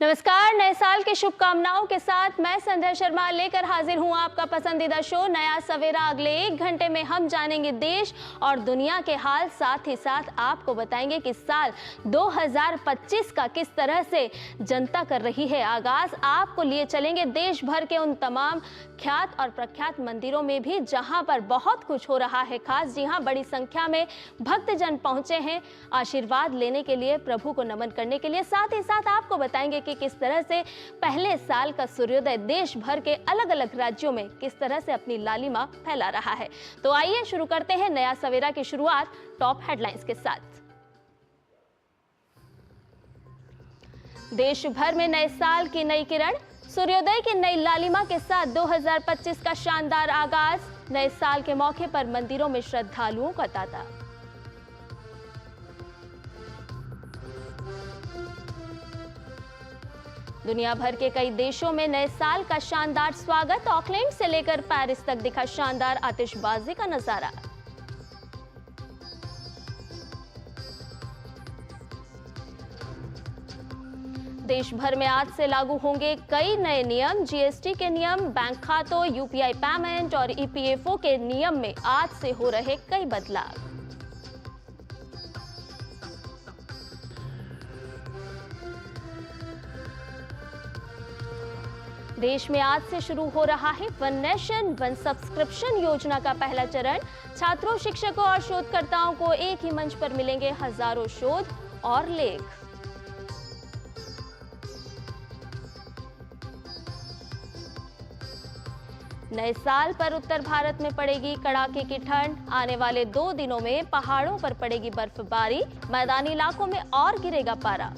नमस्कार, नए साल की शुभकामनाओं के साथ मैं संध्या शर्मा लेकर हाजिर हूं आपका पसंदीदा शो नया सवेरा। अगले 1 घंटे में हम जानेंगे देश और दुनिया के हाल, साथ ही साथ आपको बताएंगे कि साल 2025 का किस तरह से जनता कर रही है आगाज। आपको लिए चलेंगे देश भर के उन तमाम ख्यात और प्रख्यात मंदिरों में भी जहां पर बहुत कुछ हो रहा है खास। जी हां, बड़ी संख्या में भक्तजन पहुंचे हैं आशीर्वाद लेने के लिए, प्रभु को नमन करने के लिए। साथ ही साथ आपको बताएंगे कि किस तरह से पहले साल का सूर्योदय देश भर के अलग अलग राज्यों में किस तरह से अपनी लालिमा फैला रहा है। तो आइए शुरू करते हैं नया सवेरा की शुरुआत टॉप हेडलाइंस के साथ। देश भर में नए साल की नई किरण, सूर्योदय की नई लालिमा के साथ 2025 का शानदार आगाज। नए साल के मौके पर मंदिरों में श्रद्धालुओं का तांता। दुनिया भर के कई देशों में नए साल का शानदार स्वागत। ऑकलैंड से लेकर पेरिस तक दिखा शानदार आतिशबाजी का नजारा। देश भर में आज से लागू होंगे कई नए नियम। जीएसटी के नियम, बैंक खातों, यूपीआई पेमेंट और ईपीएफओ के नियम में आज से हो रहे कई बदलाव। देश में आज से शुरू हो रहा है वन नेशन वन सब्सक्रिप्शन योजना का पहला चरण। छात्रों, शिक्षकों और शोधकर्ताओं को एक ही मंच पर मिलेंगे हजारों शोध और लेख। नए साल पर उत्तर भारत में पड़ेगी कड़ाके की ठंड। आने वाले 2 दिनों में पहाड़ों पर पड़ेगी बर्फबारी, मैदानी इलाकों में और गिरेगा पारा।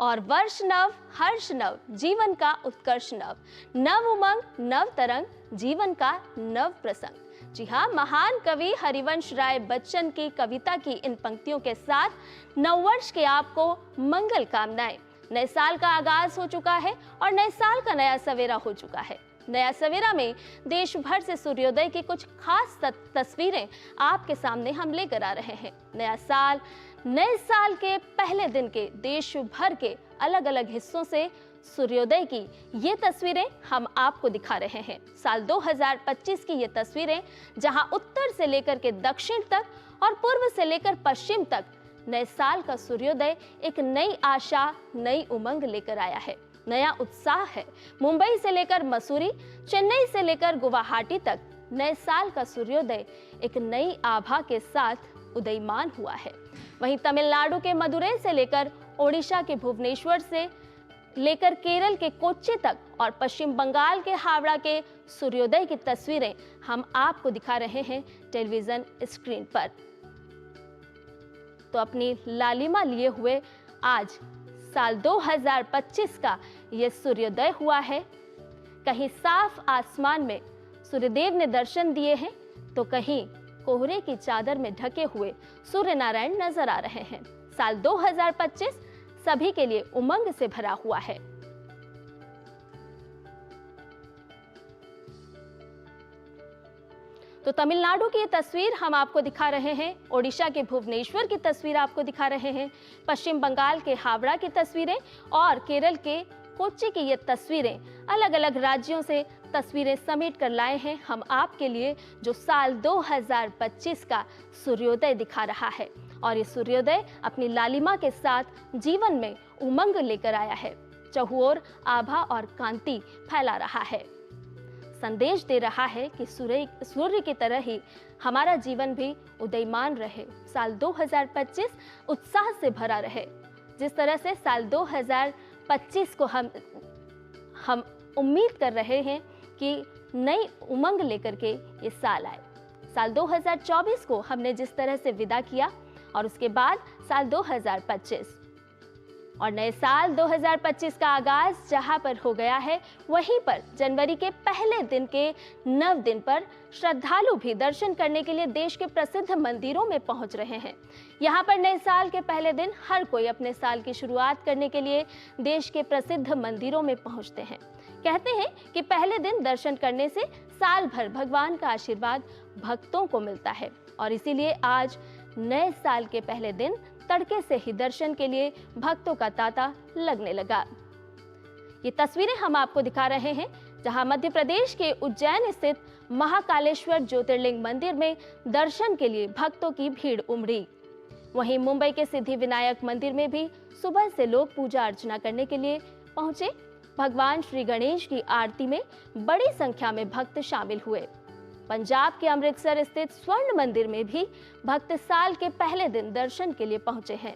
और वर्ष नव, हर्ष नव, जीवन का उत्कर्ष नव। नव उमंग, नव तरंग, जीवन का नव प्रसंग। जी हाँ, महान कवि हरिवंश राय बच्चन की कविता की इन पंक्तियों के साथ नववर्ष के आपको मंगल कामनाएं। नए साल का आगाज हो चुका है और नए साल का नया सवेरा हो चुका है। नया सवेरा में देश भर से सूर्योदय की कुछ खास तस्वीरें आपके सामने हम लेकर आ रहे हैं। नया साल, नए साल के पहले दिन के देश भर के अलग अलग हिस्सों से सूर्योदय की ये तस्वीरें हम आपको दिखा रहे हैं। साल 2025 की ये तस्वीरें जहां उत्तर से लेकर के दक्षिण तक और पूर्व से लेकर पश्चिम तक नए साल का सूर्योदय एक नई आशा, नई उमंग लेकर आया है, नया उत्साह है। मुंबई से लेकर मसूरी, चेन्नई से लेकर गुवाहाटी तक नए साल का सूर्योदय एक नई आभा के साथ उदयमान हुआ है। वहीं तमिलनाडु के मदुरै से लेकर ओडिशा के भुवनेश्वर से लेकर केरल के कोच्चि तक और पश्चिम बंगाल के हावड़ा के सूर्योदय की तस्वीरें हम आपको दिखा रहे हैं टेलीविजन स्क्रीन पर। तो अपनी लालिमा लिए हुए आज साल 2025 का ये सूर्योदय हुआ है। कहीं साफ आसमान में सूर्यदेव ने दर्शन दिए हैं तो कहीं कोहरे की चादर में ढके हुए सूर्य नारायण नजर आ रहे हैं। साल 2025 सभी के लिए उमंग से भरा हुआ है। तो तमिलनाडु की ये तस्वीर हम आपको दिखा रहे हैं, ओडिशा के भुवनेश्वर की तस्वीर आपको दिखा रहे हैं, पश्चिम बंगाल के हावड़ा की तस्वीरें और केरल के कोच्चि की ये तस्वीरें अलग अलग राज्यों से तस्वीरें समेट कर लाए हैं हम आपके लिए, जो साल 2025 का सूर्योदय दिखा रहा है। और ये सूर्योदय अपनी लालिमा के साथ जीवन में उमंग लेकर आया है, चहुओर आभा और कांति फैला रहा है, संदेश दे रहा है कि सूर्य की तरह ही हमारा जीवन भी उदयमान रहे। साल 2025 उत्साह से भरा रहे। जिस तरह से साल 2025 को हम उम्मीद कर रहे हैं कि नई उमंग लेकर के ये साल आए। साल 2024 को हमने जिस तरह से विदा किया और उसके बाद साल 2025 और नए साल 2025 का आगाज जहां पर हो गया है, वहीं पर जनवरी के पहले दिन के नव दिन पर श्रद्धालु भी दर्शन करने के लिए देश के प्रसिद्ध मंदिरों में पहुंच रहे हैं। यहां पर नए साल के पहले दिन हर कोई अपने साल की शुरुआत करने के लिए देश के प्रसिद्ध मंदिरों में पहुंचते हैं। कहते हैं कि पहले दिन दर्शन करने से साल भर भगवान का आशीर्वाद भक्तों को मिलता है और इसीलिए आज नए साल के पहले दिन तड़के से ही दर्शन के लिए भक्तों का तांता लगने लगा। ये तस्वीरें हम आपको दिखा रहे हैं जहां मध्य प्रदेश के उज्जैन स्थित महाकालेश्वर ज्योतिर्लिंग मंदिर में दर्शन के लिए भक्तों की भीड़ उमड़ी। वहीं मुंबई के सिद्धि विनायक मंदिर में भी सुबह से लोग पूजा अर्चना करने के लिए पहुंचे। भगवान श्री गणेश की आरती में बड़ी संख्या में भक्त शामिल हुए। पंजाब के अमृतसर स्थित स्वर्ण मंदिर में भी भक्त साल के पहले दिन दर्शन के लिए पहुंचे हैं।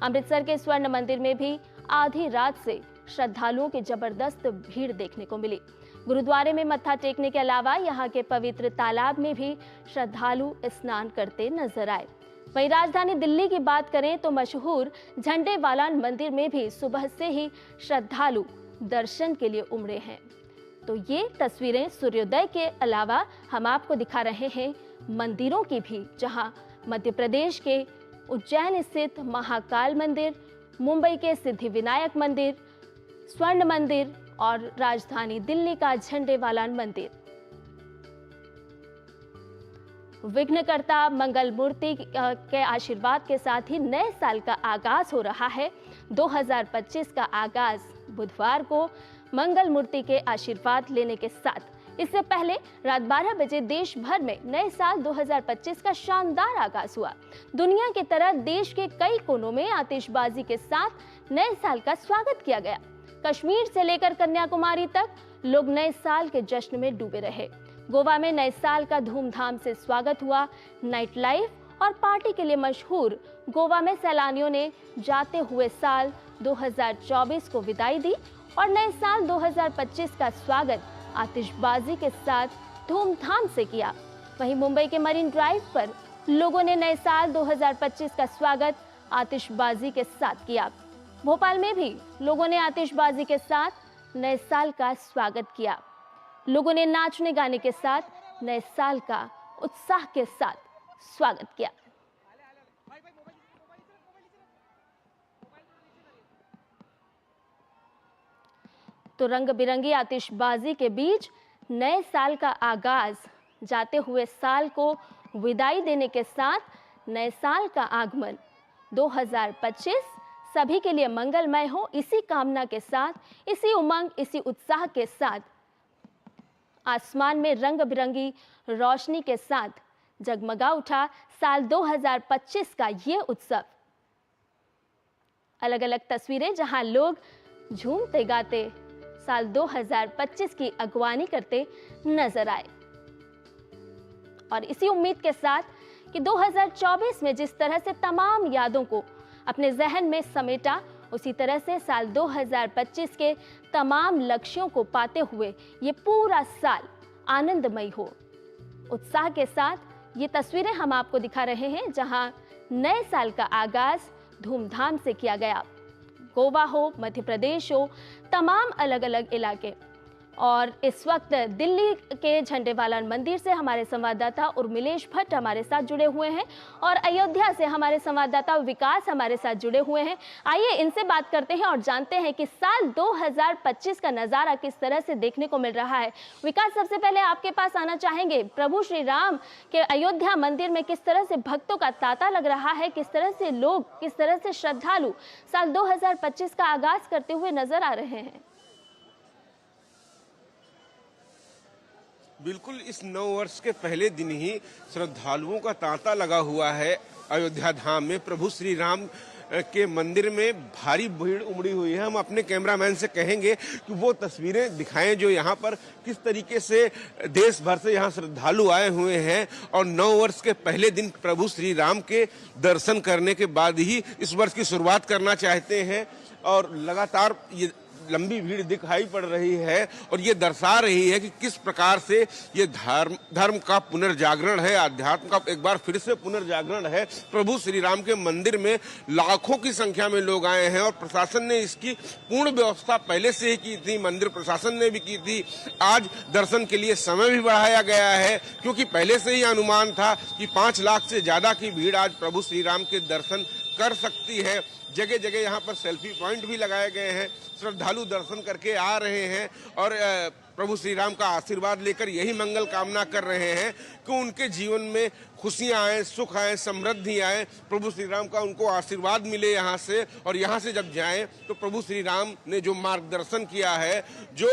अमृतसर के स्वर्ण मंदिर में भी आधी रात से श्रद्धालुओं की जबरदस्त भीड़ देखने को मिली। गुरुद्वारे में मत्था टेकने के अलावा यहाँ के पवित्र तालाब में भी श्रद्धालु स्नान करते नजर आए। वहीं राजधानी दिल्ली की बात करें तो मशहूर झंडेवालान मंदिर में भी सुबह से ही श्रद्धालु दर्शन के लिए उमड़े हैं। तो ये तस्वीरें सूर्योदय के अलावा हम आपको दिखा रहे हैं मंदिरों की भी, जहां मध्य प्रदेश के उज्जैन स्थित महाकाल मंदिर, मुंबई के सिद्धि विनायक मंदिर, स्वर्ण मंदिर और राजधानी दिल्ली का झंडेवालान मंदिर। विघ्नकर्ता मंगल मूर्ति के आशीर्वाद के साथ ही नए साल का आगाज हो रहा है। 2025 का आगाज बुधवार को मंगल मूर्ति के आशीर्वाद लेने के साथ इससे पहले रात 12 बजे देश भर में नए साल 2025 का शानदार आगाज हुआ। दुनिया की तरह देश के कई कोनों में आतिशबाजी के साथ नए साल का स्वागत किया गया। कश्मीर से लेकर कन्याकुमारी तक लोग नए साल के जश्न में डूबे रहे। गोवा में नए साल का धूमधाम से स्वागत हुआ। नाइट लाइफ और पार्टी के लिए मशहूर गोवा में सैलानियों ने जाते हुए साल 2024 को विदाई दी और नए साल 2025 का स्वागत आतिशबाजी के साथ धूमधाम से किया। वहीं मुंबई के मरीन ड्राइव पर लोगों ने नए साल 2025 का स्वागत आतिशबाजी के साथ किया। भोपाल में भी लोगों ने आतिशबाजी के साथ नए साल का स्वागत किया। लोगों ने नाचने गाने के साथ नए साल का उत्साह के साथ स्वागत किया। तो रंग बिरंगी आतिशबाजी के बीच नए साल का आगाज, जाते हुए साल को विदाई देने के साथ नए साल का आगमन 2025 सभी के लिए मंगलमय हो, इसी कामना के साथ, इसी उमंग, इसी उत्साह के साथ आसमान में रंग बिरंगी रोशनी के साथ जगमगा उठा साल 2025 का ये उत्सव। अलग अलग तस्वीरें जहां लोग झूमते गाते साल 2025 की अगवानी करते नजर आए और इसी उम्मीद के साथ कि 2024 में जिस तरह से तमाम यादों को अपने जहन में समेटा, उसी तरह से साल 2025 के तमाम लक्ष्यों को पाते हुए ये पूरा साल आनंदमय हो। उत्साह के साथ ये तस्वीरें हम आपको दिखा रहे हैं जहां नए साल का आगाज धूमधाम से किया गया। गोवा हो, मध्य प्रदेश हो, तमाम अलग अलग इलाके। और इस वक्त दिल्ली के झंडेवालान मंदिर से हमारे संवाददाता उर्मिलेश भट्ट हमारे साथ जुड़े हुए हैं और अयोध्या से हमारे संवाददाता विकास हमारे साथ जुड़े हुए हैं। आइए इनसे बात करते हैं और जानते हैं कि साल 2025 का नज़ारा किस तरह से देखने को मिल रहा है। विकास, सबसे पहले आपके पास आना चाहेंगे, प्रभु श्री राम के अयोध्या मंदिर में किस तरह से भक्तों का तांता लग रहा है, किस तरह से लोग, किस तरह से श्रद्धालु साल 2025 का आगाज करते हुए नजर आ रहे हैं? बिल्कुल, इस नव वर्ष के पहले दिन ही श्रद्धालुओं का तांता लगा हुआ है। अयोध्या धाम में प्रभु श्री राम के मंदिर में भारी भीड़ उमड़ी हुई है। हम अपने कैमरामैन से कहेंगे कि वो तस्वीरें दिखाएं जो यहाँ पर किस तरीके से देश भर से यहाँ श्रद्धालु आए हुए हैं और नव वर्ष के पहले दिन प्रभु श्री राम के दर्शन करने के बाद ही इस वर्ष की शुरुआत करना चाहते हैं। और लगातार ये लंबी भीड़ दिखाई पड़ रही है और ये दर्शा रही है कि किस प्रकार से ये धर्म का पुनर्जागरण है, अध्यात्म का एक बार फिर से पुनर्जागरण है। प्रभु श्री राम के मंदिर में लाखों की संख्या में लोग आए हैं और प्रशासन ने इसकी पूर्ण व्यवस्था पहले से ही की थी, मंदिर प्रशासन ने भी की थी। आज दर्शन के लिए समय भी बढ़ाया गया है क्योंकि पहले से ही अनुमान था कि 5 लाख से ज्यादा की भीड़ आज प्रभु श्री राम के दर्शन कर सकती है। जगह जगह यहाँ पर सेल्फी पॉइंट भी लगाए गए हैं, श्रद्धालु दर्शन करके आ रहे हैं और प्रभु श्री राम का आशीर्वाद लेकर यही मंगल कामना कर रहे हैं कि उनके जीवन में खुशियां आए, सुख आए, समृद्धि आए, प्रभु श्री राम का उनको आशीर्वाद मिले यहाँ से। और यहाँ से जब जाएं तो प्रभु श्री राम ने जो मार्गदर्शन किया है, जो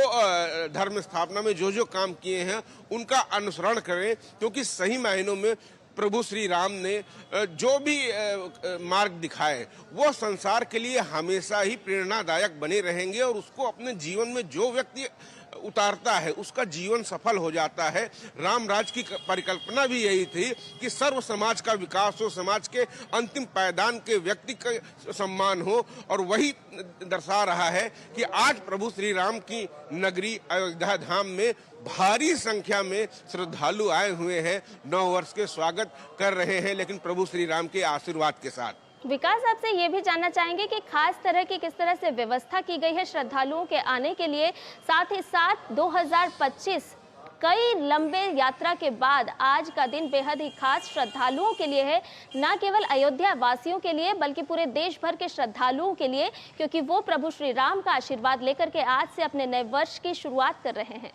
धर्म स्थापना में जो काम किए हैं उनका अनुसरण करें, क्योंकि सही मायनों में प्रभु श्री राम ने जो भी मार्ग दिखाए वो संसार के लिए हमेशा ही प्रेरणादायक बने रहेंगे और उसको अपने जीवन में जो व्यक्ति उतारता है उसका जीवन सफल हो जाता है। राम राज की परिकल्पना भी यही थी कि सर्व समाज का विकास हो, समाज के अंतिम पायदान के व्यक्ति का सम्मान हो, और वही दर्शा रहा है कि आज प्रभु श्री राम की नगरी अयोध्या धाम में भारी संख्या में श्रद्धालु आए हुए हैं, 9 वर्ष के स्वागत कर रहे हैं, लेकिन प्रभु श्री राम के आशीर्वाद के साथ। विकास, आपसे ये भी जानना चाहेंगे कि खास तरह की किस तरह से व्यवस्था की गई है श्रद्धालुओं के आने के लिए, साथ ही साथ 2025 कई लंबे यात्रा के बाद आज का दिन बेहद ही खास श्रद्धालुओं के लिए है, न केवल अयोध्या वासियों के लिए बल्कि पूरे देश भर के श्रद्धालुओं के लिए, क्योंकि वो प्रभु श्री राम का आशीर्वाद लेकर के आज से अपने नए वर्ष की शुरुआत कर रहे हैं।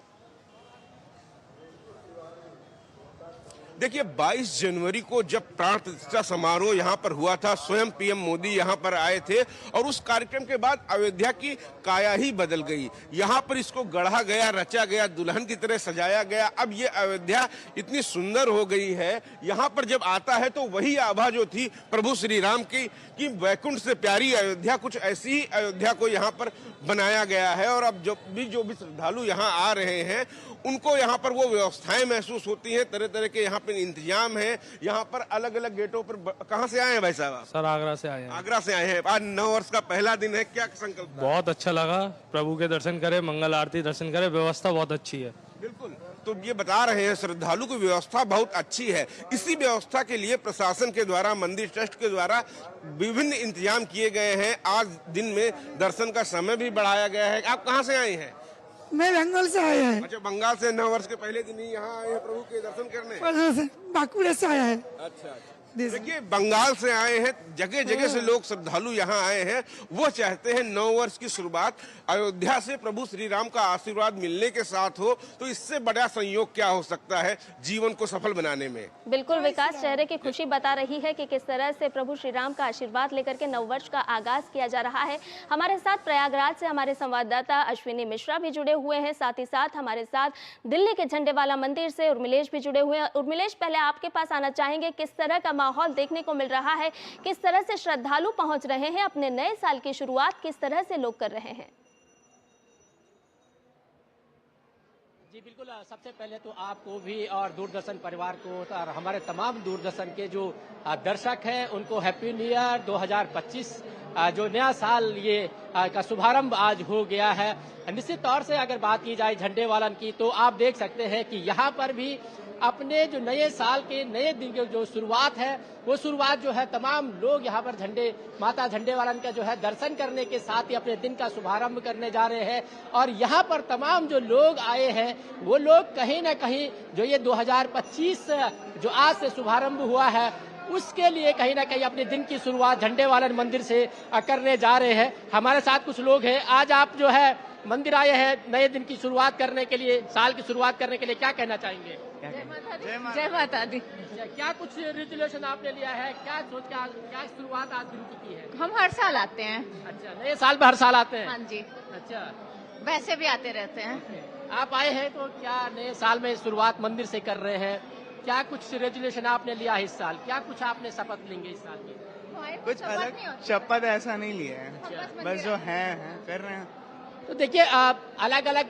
देखिए, 22 जनवरी को जब प्राण प्रतिष्ठा समारोह यहाँ पर हुआ था, स्वयं पीएम मोदी यहाँ पर आए थे और उस कार्यक्रम के बाद अयोध्या की काया ही बदल गई। यहाँ पर इसको गढ़ा गया, रचा गया, दुल्हन की तरह सजाया गया। अब ये अयोध्या इतनी सुंदर हो गई है, यहाँ पर जब आता है तो वही आभा जो थी प्रभु श्री राम की कि वैकुंठ से प्यारी अयोध्या, कुछ ऐसी ही अयोध्या को यहाँ पर बनाया गया है। और अब जो भी श्रद्धालु यहाँ आ रहे हैं उनको यहाँ पर वो व्यवस्थाएं महसूस होती हैं, तरह तरह के यहाँ पर इंतजाम है। यहाँ पर अलग अलग गेटों पर कहाँ से आए हैं भाई साहब? सर आगरा से आए हैं। आगरा से आए हैं। आज 9 वर्ष का पहला दिन है, क्या संकल्प? बहुत अच्छा लगा, प्रभु के दर्शन करे, मंगल आरती दर्शन करे, व्यवस्था बहुत अच्छी है। बिल्कुल, तो ये बता रहे हैं श्रद्धालु की व्यवस्था बहुत अच्छी है। इसी व्यवस्था के लिए प्रशासन के द्वारा, मंदिर ट्रस्ट के द्वारा विभिन्न इंतजाम किए गए हैं। आज दिन में दर्शन का समय भी बढ़ाया गया है। आप कहाँ से आए हैं? मैं बंगाल से आया है। अच्छा, बंगाल से 9 वर्ष के पहले दिन ही यहाँ आए हैं प्रभु के दर्शन करने? बांकुड़ा से आया है। अच्छा, देखिए, बंगाल से आए हैं, जगह जगह से लोग श्रद्धालु यहाँ आए हैं। वो चाहते हैं 9 वर्ष की शुरुआत अयोध्या से प्रभु श्री राम का आशीर्वाद मिलने के साथ हो, तो इससे बड़ा संयोग क्या हो सकता है जीवन को सफल बनाने में। बिल्कुल विकास, चेहरे की खुशी बता रही है कि किस तरह से प्रभु श्री राम का आशीर्वाद लेकर के 9 वर्ष का आगाज किया जा रहा है। हमारे साथ प्रयागराज से हमारे संवाददाता अश्विनी मिश्रा भी जुड़े हुए हैं, साथ ही साथ हमारे साथ दिल्ली के झंडे वाला मंदिर से उर्मिलेश भी जुड़े हुए हैं। उर्मिलेश, पहले आपके पास आना चाहेंगे, किस तरह का माहौल देखने को मिल रहा है, किस तरह से श्रद्धालु पहुंच रहे हैं, अपने नए साल की शुरुआत किस तरह से लोग कर रहे हैं? जी बिल्कुल, सबसे पहले तो आपको भी और दूरदर्शन परिवार को और हमारे तमाम दूरदर्शन के जो दर्शक हैं उनको हैप्पी न्यू ईयर 2025। जो नया साल ये का शुभारंभ आज हो गया है। निश्चित तौर से अगर बात की जाए झंडे वालन की, तो आप देख सकते हैं कि यहाँ पर भी अपने जो नए साल के नए दिन की जो शुरुआत है, वो शुरुआत जो है तमाम लोग यहाँ पर माता झंडे वालन का जो है दर्शन करने के साथ ही अपने दिन का शुभारंभ करने जा रहे हैं। और यहाँ पर तमाम जो लोग आए हैं वो लोग कहीं ना कहीं जो ये 2025 जो आज से शुभारंभ हुआ है उसके लिए कहीं ना कहीं अपने दिन की शुरुआत झंडे वालन मंदिर से करने जा रहे हैं। हमारे साथ कुछ लोग हैं। आज आप जो है मंदिर आए हैं नए दिन की शुरुआत करने के लिए, साल की शुरुआत करने के लिए, क्या कहना चाहेंगे? जय माता दी। क्या कुछ रेजोल्यूशन आपने लिया है? क्या सोच क्या शुरुआत आज दिन की है? हम हर साल आते हैं। अच्छा, नए साल में हर साल आते हैं? हाँ जी। अच्छा, वैसे भी आते रहते हैं। आप आए हैं तो क्या नए साल में शुरुआत मंदिर से कर रहे हैं? क्या कुछ रेजोल्यूशन आपने लिया है इस साल? क्या कुछ आपने शपथ लेंगे इस साल की? कुछ अलग शपथ ऐसा नहीं लिया है, बस जो है कर रहे हैं। तो देखिए, अलग अलग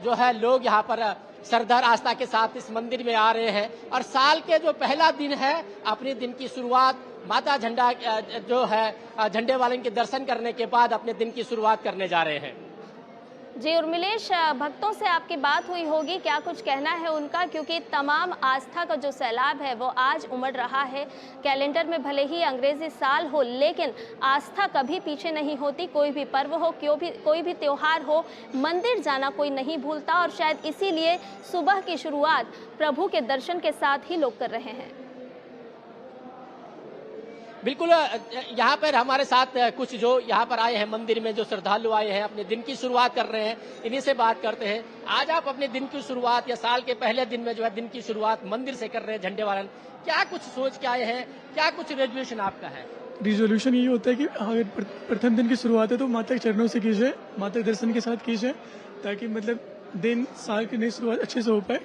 जो है लोग यहाँ पर श्रद्धा आस्था के साथ इस मंदिर में आ रहे हैं और साल के जो पहला दिन है अपने दिन की शुरुआत माता झंडा जो है झंडे वाले के दर्शन करने के बाद अपने दिन की शुरुआत करने जा रहे हैं। जी उर्मिलेश, भक्तों से आपकी बात हुई होगी, क्या कुछ कहना है उनका, क्योंकि तमाम आस्था का जो सैलाब है वो आज उमड़ रहा है। कैलेंडर में भले ही अंग्रेजी साल हो, लेकिन आस्था कभी पीछे नहीं होती। कोई भी पर्व हो, कोई भी त्योहार हो, मंदिर जाना कोई नहीं भूलता, और शायद इसीलिए सुबह की शुरुआत प्रभु के दर्शन के साथ ही लोग कर रहे हैं। बिल्कुल, यहाँ पर हमारे साथ कुछ जो यहाँ पर आए हैं मंदिर में, जो श्रद्धालु आए हैं अपने दिन की शुरुआत कर रहे हैं, इन्हीं से बात करते हैं। आज आप अपने दिन की शुरुआत या साल के पहले दिन में जो है दिन की शुरुआत मंदिर से कर रहे हैं झंडे वालन, क्या कुछ सोच के आए हैं, क्या कुछ रेजोल्यूशन आपका है? रिजोल्यूशन ये होता है कि अगर प्रथम दिन की शुरुआत है तो माता के चरणों से कीजिए, माता के दर्शन के साथ कीजिए, ताकि मतलब दिन साल की नई शुरुआत अच्छे से हो पाए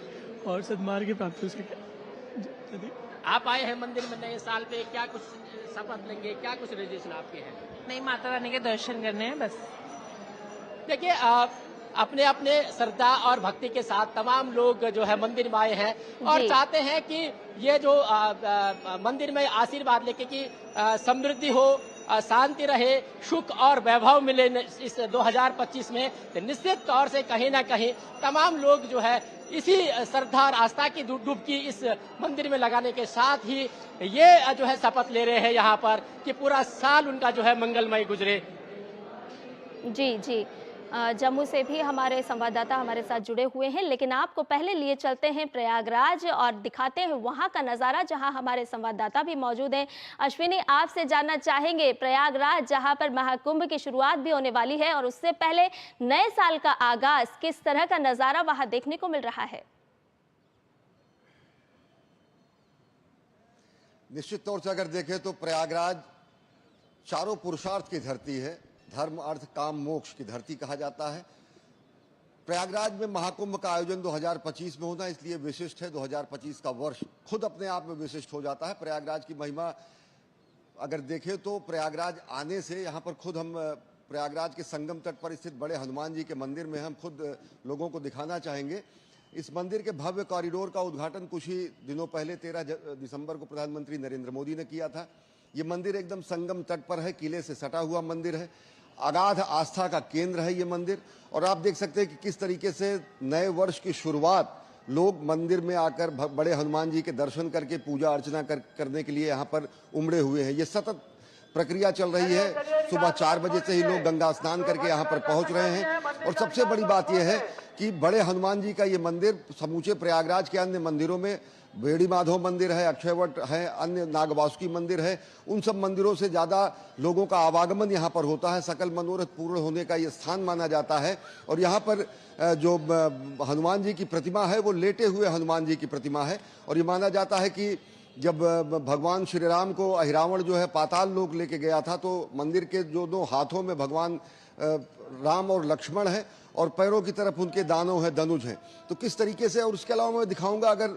और सद्मार्ग की प्राप्ति हो सके। आप आए हैं मंदिर में नए साल पे, क्या कुछ शपथ लेंगे, क्या कुछ रेजोल्यूशन आपके हैं? नहीं, माता रानी के दर्शन करने हैं बस। देखिए, अपने अपने श्रद्धा और भक्ति के साथ तमाम लोग जो है मंदिर में आए हैं और चाहते हैं कि ये जो मंदिर में आशीर्वाद लेके कि समृद्धि हो, शांति रहे, सुख और वैभव मिले इस 2025 में। तो निश्चित तौर से कहीं ना कहीं तमाम लोग जो है इसी श्रद्धा और आस्था की डुबकी इस मंदिर में लगाने के साथ ही ये जो है शपथ ले रहे हैं यहाँ पर कि पूरा साल उनका जो है मंगलमय गुजरे। जी जी, जम्मू से भी हमारे संवाददाता हमारे साथ जुड़े हुए हैं, लेकिन आपको पहले लिए चलते हैं प्रयागराज और दिखाते हैं वहां का नज़ारा, जहां हमारे संवाददाता भी मौजूद हैं। अश्विनी, आपसे जानना चाहेंगे प्रयागराज जहां पर महाकुंभ की शुरुआत भी होने वाली है और उससे पहले नए साल का आगाज, किस तरह का नज़ारा वहां देखने को मिल रहा है? निश्चित तौर से अगर देखें तो प्रयागराज चारों पुरुषार्थ की धरती है, धर्म अर्थ काम मोक्ष की धरती कहा जाता है। प्रयागराज में महाकुंभ का आयोजन 2025 में होना इसलिए विशिष्ट है। 2025 का वर्ष खुद अपने आप में विशिष्ट हो जाता है। प्रयागराज की महिमा अगर देखें तो प्रयागराज आने से यहाँ पर खुद हम प्रयागराज के संगम तट पर स्थित बड़े हनुमान जी के मंदिर में हम खुद लोगों को दिखाना चाहेंगे। इस मंदिर के भव्य कॉरिडोर का उद्घाटन कुछ ही दिनों पहले 13 दिसंबर को प्रधानमंत्री नरेंद्र मोदी ने किया था। ये मंदिर एकदम संगम तट पर है, किले से सटा हुआ मंदिर है, अगाध आस्था का केंद्र है ये मंदिर। और आप देख सकते हैं कि किस तरीके से नए वर्ष की शुरुआत लोग मंदिर में आकर बड़े हनुमान जी के दर्शन करके पूजा अर्चना करने के लिए यहाँ पर उमड़े हुए हैं। ये सतत प्रक्रिया चल रही है। सुबह 4 बजे से ही लोग गंगा स्नान करके यहाँ पर पहुँच रहे हैं। और सबसे बड़ी बात यह है कि बड़े हनुमान जी का ये मंदिर समूचे प्रयागराज के अन्य मंदिरों में, बेड़ी माधव मंदिर है, अक्षयवट है, अन्य नागवासुकी मंदिर है, उन सब मंदिरों से ज़्यादा लोगों का आवागमन यहाँ पर होता है। सकल मनोरथ पूर्ण होने का ये स्थान माना जाता है। और यहाँ पर जो हनुमान जी की प्रतिमा है वो लेटे हुए हनुमान जी की प्रतिमा है। और ये माना जाता है कि जब भगवान श्री राम को अहिरावण जो है पाताल लोक लेके गया था तो मंदिर के जो 2 हाथों में भगवान राम और लक्ष्मण है और पैरों की तरफ उनके दानव है, धनुष है। तो किस तरीके से, और उसके अलावा मैं दिखाऊंगा, अगर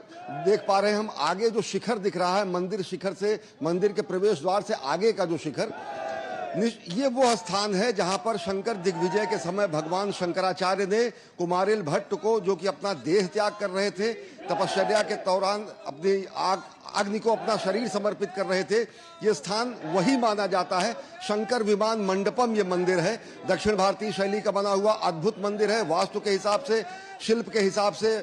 देख पा रहे हैं हम आगे जो शिखर दिख रहा है मंदिर शिखर से, मंदिर के प्रवेश द्वार से आगे का जो शिखर, ये वो स्थान है जहां पर शंकर दिग्विजय के समय भगवान शंकराचार्य ने कुमारिल भट्ट को, जो कि अपना देह त्याग कर रहे थे, तपश्चर्या के दौरान अपनी अग्नि को अपना शरीर समर्पित कर रहे थे, ये स्थान वही माना जाता है। शंकर विमान मंडपम ये मंदिर है, दक्षिण भारतीय शैली का बना हुआ अद्भुत मंदिर है, वास्तु के हिसाब से, शिल्प के हिसाब से,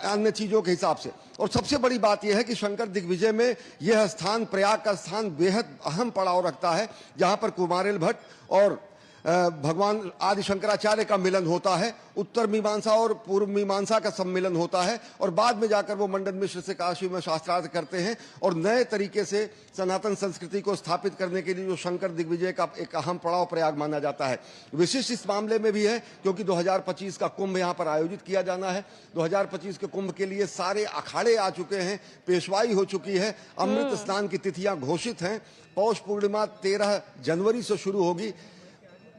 अन्य चीजों के हिसाब से। और सबसे बड़ी बात यह है कि शंकर दिग्विजय में यह स्थान, प्रयाग का स्थान, बेहद अहम पड़ाव रखता है, जहां पर कुमारिल भट्ट और भगवान आदि शंकराचार्य का मिलन होता है, उत्तर मीमांसा और पूर्व मीमांसा का सम्मिलन होता है। और बाद में जाकर वो मंडन मिश्र से काशी में शास्त्रार्थ करते हैं और नए तरीके से सनातन संस्कृति को स्थापित करने के लिए जो शंकर दिग्विजय का एक अहम पड़ाव प्रयाग माना जाता है। विशिष्ट इस मामले में भी है क्योंकि 2025 का कुंभ यहाँ पर आयोजित किया जाना है। 2025 के कुंभ के लिए सारे अखाड़े आ चुके हैं, पेशवाई हो चुकी है, अमृत स्नान की तिथियां घोषित हैं। पौष पूर्णिमा 13 जनवरी से शुरू होगी,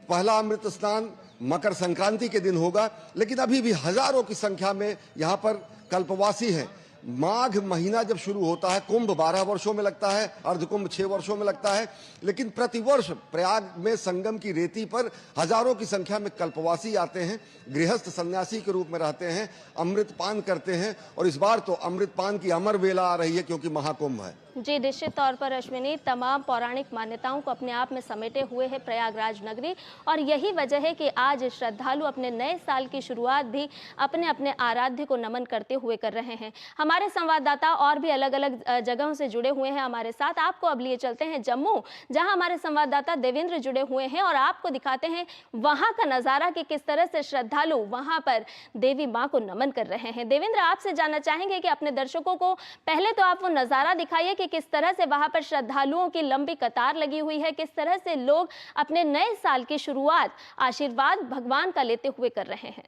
पहला अमृत स्नान मकर संक्रांति के दिन होगा। लेकिन अभी भी हजारों की संख्या में यहाँ पर कल्पवासी हैं, माघ महीना जब शुरू होता है, कुंभ 12 वर्षों में लगता है, अर्धकुंभ 6 वर्षों में लगता है, लेकिन प्रतिवर्ष प्रयाग में संगम की रेती पर हजारों की संख्या में कल्पवासी आते हैं, गृहस्थ सन्यासी के रूप में रहते हैं, अमृतपान करते हैं। और इस बार तो अमृतपान की अमर वेला आ रही है क्योंकि महाकुंभ है। जी, निश्चित तौर पर अश्विनी, तमाम पौराणिक मान्यताओं को अपने आप में समेटे हुए है प्रयागराज नगरी, और यही वजह है कि आज श्रद्धालु अपने नए साल की शुरुआत भी अपने अपने आराध्य को नमन करते हुए कर रहे हैं। हमारे संवाददाता और भी अलग अलग जगहों से जुड़े हुए हैं हमारे साथ। आपको अब लिए चलते हैं जम्मू, जहां हमारे संवाददाता देवेंद्र जुड़े हुए हैं और आपको दिखाते हैं वहां का नजारा कि किस तरह से श्रद्धालु वहां पर देवी मां को नमन कर रहे हैं। देवेंद्र, आपसे जानना चाहेंगे कि अपने दर्शकों को पहले तो आप वो नजारा दिखाइए कि किस तरह से वहां पर श्रद्धालुओं की लंबी कतार लगी हुई है, किस तरह से लोग अपने नए साल की शुरुआत आशीर्वाद भगवान का लेते हुए कर रहे हैं।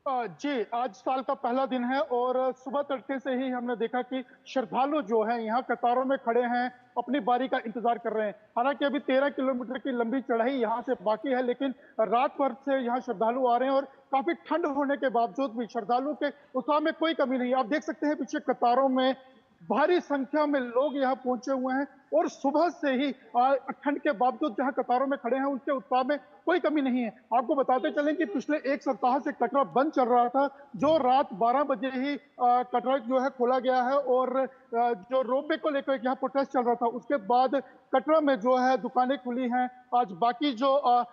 जी, आज साल का पहला दिन है और सुबह तड़के से ही हमने देखा कि श्रद्धालु जो हैं यहाँ कतारों में खड़े हैं, अपनी बारी का इंतजार कर रहे हैं। हालांकि अभी 13 किलोमीटर की लंबी चढ़ाई यहाँ से बाकी है, लेकिन रात भर से यहाँ श्रद्धालु आ रहे हैं और काफी ठंड होने के बावजूद भी श्रद्धालुओं के उत्साह में कोई कमी नहीं। आप देख सकते हैं पीछे कतारों में भारी संख्या में लोग यहाँ पहुंचे हुए हैं और सुबह से ही ठंड के बावजूद जहां कतारों में खड़े हैं उनके उत्साह में कोई कमी नहीं है। आपको बताते चलें कि पिछले एक सप्ताह से कटरा बंद चल रहा था, जो रात 12 बजे ही कटरा जो है खोला गया है और जो रोपवे को लेकर यहाँ प्रोटेस्ट चल रहा था, उसके बाद कटरा में जो है दुकानें खुली हैं। आज बाकी जो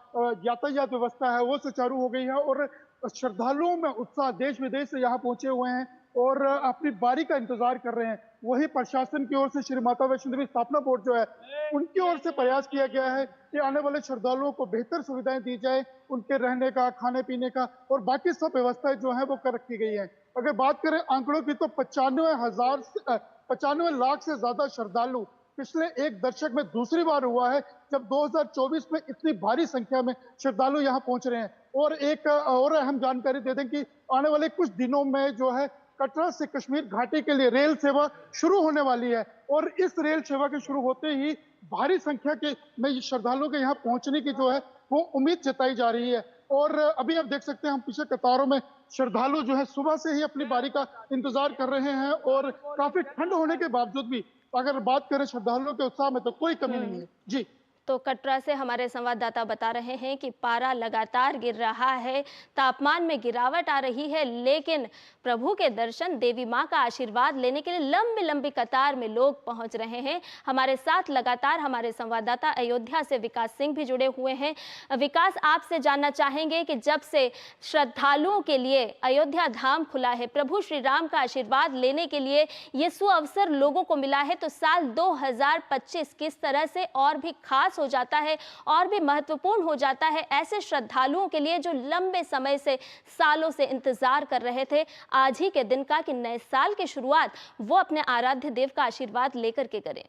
यातायात व्यवस्था है वो सुचारू हो गई है और श्रद्धालुओं में उत्साह देश विदेश से यहाँ पहुंचे हुए हैं और अपनी बारी का इंतजार कर रहे हैं। वही प्रशासन की ओर से श्री माता वैष्णो देवी स्थापना बोर्ड जो है उनकी ओर से प्रयास किया गया है कि आने वाले श्रद्धालुओं को बेहतर सुविधाएं दी जाए, उनके रहने का, खाने पीने का और बाकी सब व्यवस्थाएं जो है वो कर रखी गई है। अगर बात करें आंकड़ों की तो 95 लाख से ज्यादा श्रद्धालु पिछले एक दशक में दूसरी बार हुआ है जब 2024 में इतनी भारी संख्या में श्रद्धालु यहाँ पहुंच रहे हैं। और एक और अहम जानकारी दे दें कि आने वाले कुछ दिनों में जो है कटरा से कश्मीर घाटी के लिए रेल सेवा शुरू होने वाली है और इस रेल सेवा के शुरू होते ही भारी संख्या के में श्रद्धालुओं के यहाँ पहुंचने की जो है वो उम्मीद जताई जा रही है। और अभी आप देख सकते हैं हम पीछे कतारों में श्रद्धालु जो है सुबह से ही अपनी बारी का इंतजार कर रहे हैं और काफी ठंड होने के बावजूद भी अगर बात करें श्रद्धालुओं के उत्साह में तो कोई कमी नहीं है। जी, तो कटरा से हमारे संवाददाता बता रहे हैं कि पारा लगातार गिर रहा है, तापमान में गिरावट आ रही है, लेकिन प्रभु के दर्शन, देवी मां का आशीर्वाद लेने के लिए लंबी लंबी कतार में लोग पहुंच रहे हैं। हमारे साथ लगातार हमारे संवाददाता अयोध्या से विकास सिंह भी जुड़े हुए हैं। विकास, आपसे जानना चाहेंगे कि जब से श्रद्धालुओं के लिए अयोध्या धाम खुला है, प्रभु श्री राम का आशीर्वाद लेने के लिए ये सुअवसर लोगों को मिला है, तो साल 2025 किस तरह से और भी खास हो जाता है और भी महत्वपूर्ण हो जाता है ऐसे श्रद्धालुओं के लिए जो लंबे समय से, सालों से इंतजार कर रहे थे आज ही के दिन का कि नए साल की शुरुआत वो अपने आराध्य देव का आशीर्वाद लेकर के करें।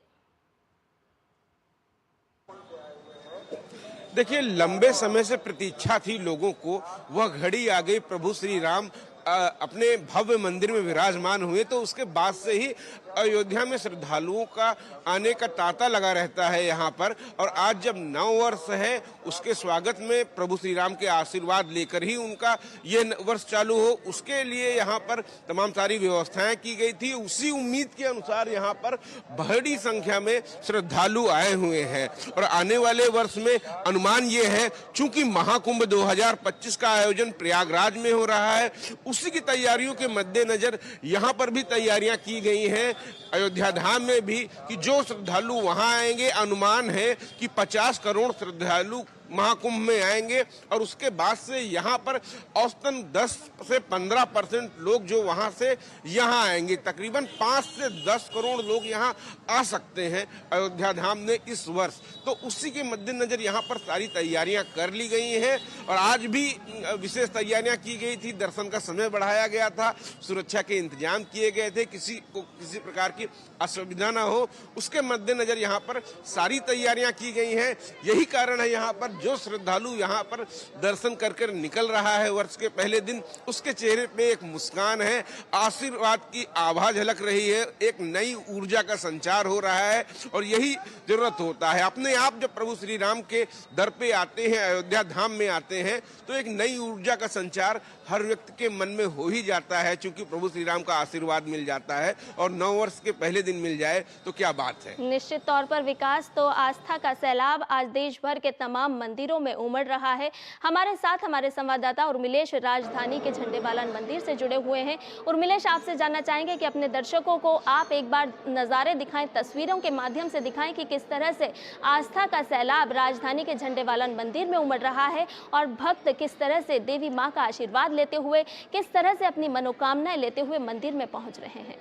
देखिए, लंबे समय से प्रतीक्षा थी लोगों को, वह घड़ी आ गई। प्रभु श्री राम अपने भव्य मंदिर में विराजमान हुए तो उसके बाद से ही अयोध्या में श्रद्धालुओं का आने का तांता लगा रहता है यहाँ पर। और आज जब नव वर्ष है उसके स्वागत में प्रभु श्री राम के आशीर्वाद लेकर ही उनका ये वर्ष चालू हो, उसके लिए यहाँ पर तमाम सारी व्यवस्थाएं की गई थी। उसी उम्मीद के अनुसार यहाँ पर बड़ी संख्या में श्रद्धालु आए हुए हैं और आने वाले वर्ष में अनुमान ये है, चूंकि महाकुंभ 2025 का आयोजन प्रयागराज में हो रहा है, उसी की तैयारियों के मद्देनजर यहाँ पर भी तैयारियां की गई हैं अयोध्या धाम में भी कि जो श्रद्धालु वहां आएंगे, अनुमान है कि 50 करोड़ श्रद्धालु महाकुंभ में आएंगे और उसके बाद से यहाँ पर औसतन 10 से 15% लोग जो वहाँ से यहाँ आएंगे। तकरीबन 5 से 10 करोड़ लोग यहाँ आ सकते हैं अयोध्या धाम में इस वर्ष। तो उसी के मद्देनजर यहाँ पर सारी तैयारियां कर ली गई हैं और आज भी विशेष तैयारियां की गई थी। दर्शन का समय बढ़ाया गया था, सुरक्षा के इंतजाम किए गए थे, किसी को किसी प्रकार की असुविधा ना हो, उसके मद्देनजर यहाँ पर सारी तैयारियां की गई हैं। यही कारण है यहाँ पर जो श्रद्धालु यहाँ पर दर्शन कर निकल रहा है वर्ष के पहले दिन, उसके चेहरे पे एक मुस्कान है, आशीर्वाद की आभा झलक रही है, एक नई ऊर्जा का संचार हो रहा है और यही जरूरत होता है। अपने आप जब प्रभु श्री राम के दर पे आते हैं, अयोध्या धाम में आते करते हैं तो एक नई ऊर्जा का संचार हर व्यक्ति के मन में हो ही जाता है, क्योंकि प्रभु श्री राम का आशीर्वाद मिल जाता है और नव वर्ष के पहले दिन मिल जाए तो क्या बात है। निश्चित तौर पर विकास, तो आस्था का सैलाब आज देश भर के तमाम मंदिरों में उमड़ रहा है। हमारे साथ हमारे संवाददाता उर्मिलेश राजधानी के झंडेवालन मंदिर से जुड़े हुए हैं। उर्मिलेश, आपसे जानना चाहेंगे कि अपने दर्शकों को आप एक बार नज़ारे दिखाएं, तस्वीरों के माध्यम से दिखाएं कि किस तरह से आस्था का सैलाब राजधानी के झंडेवालन मंदिर में उमड़ रहा है और भक्त किस तरह से देवी माँ का आशीर्वाद लेते हुए, किस तरह से अपनी मनोकामनाएं लेते हुए मंदिर में पहुंच रहे हैं।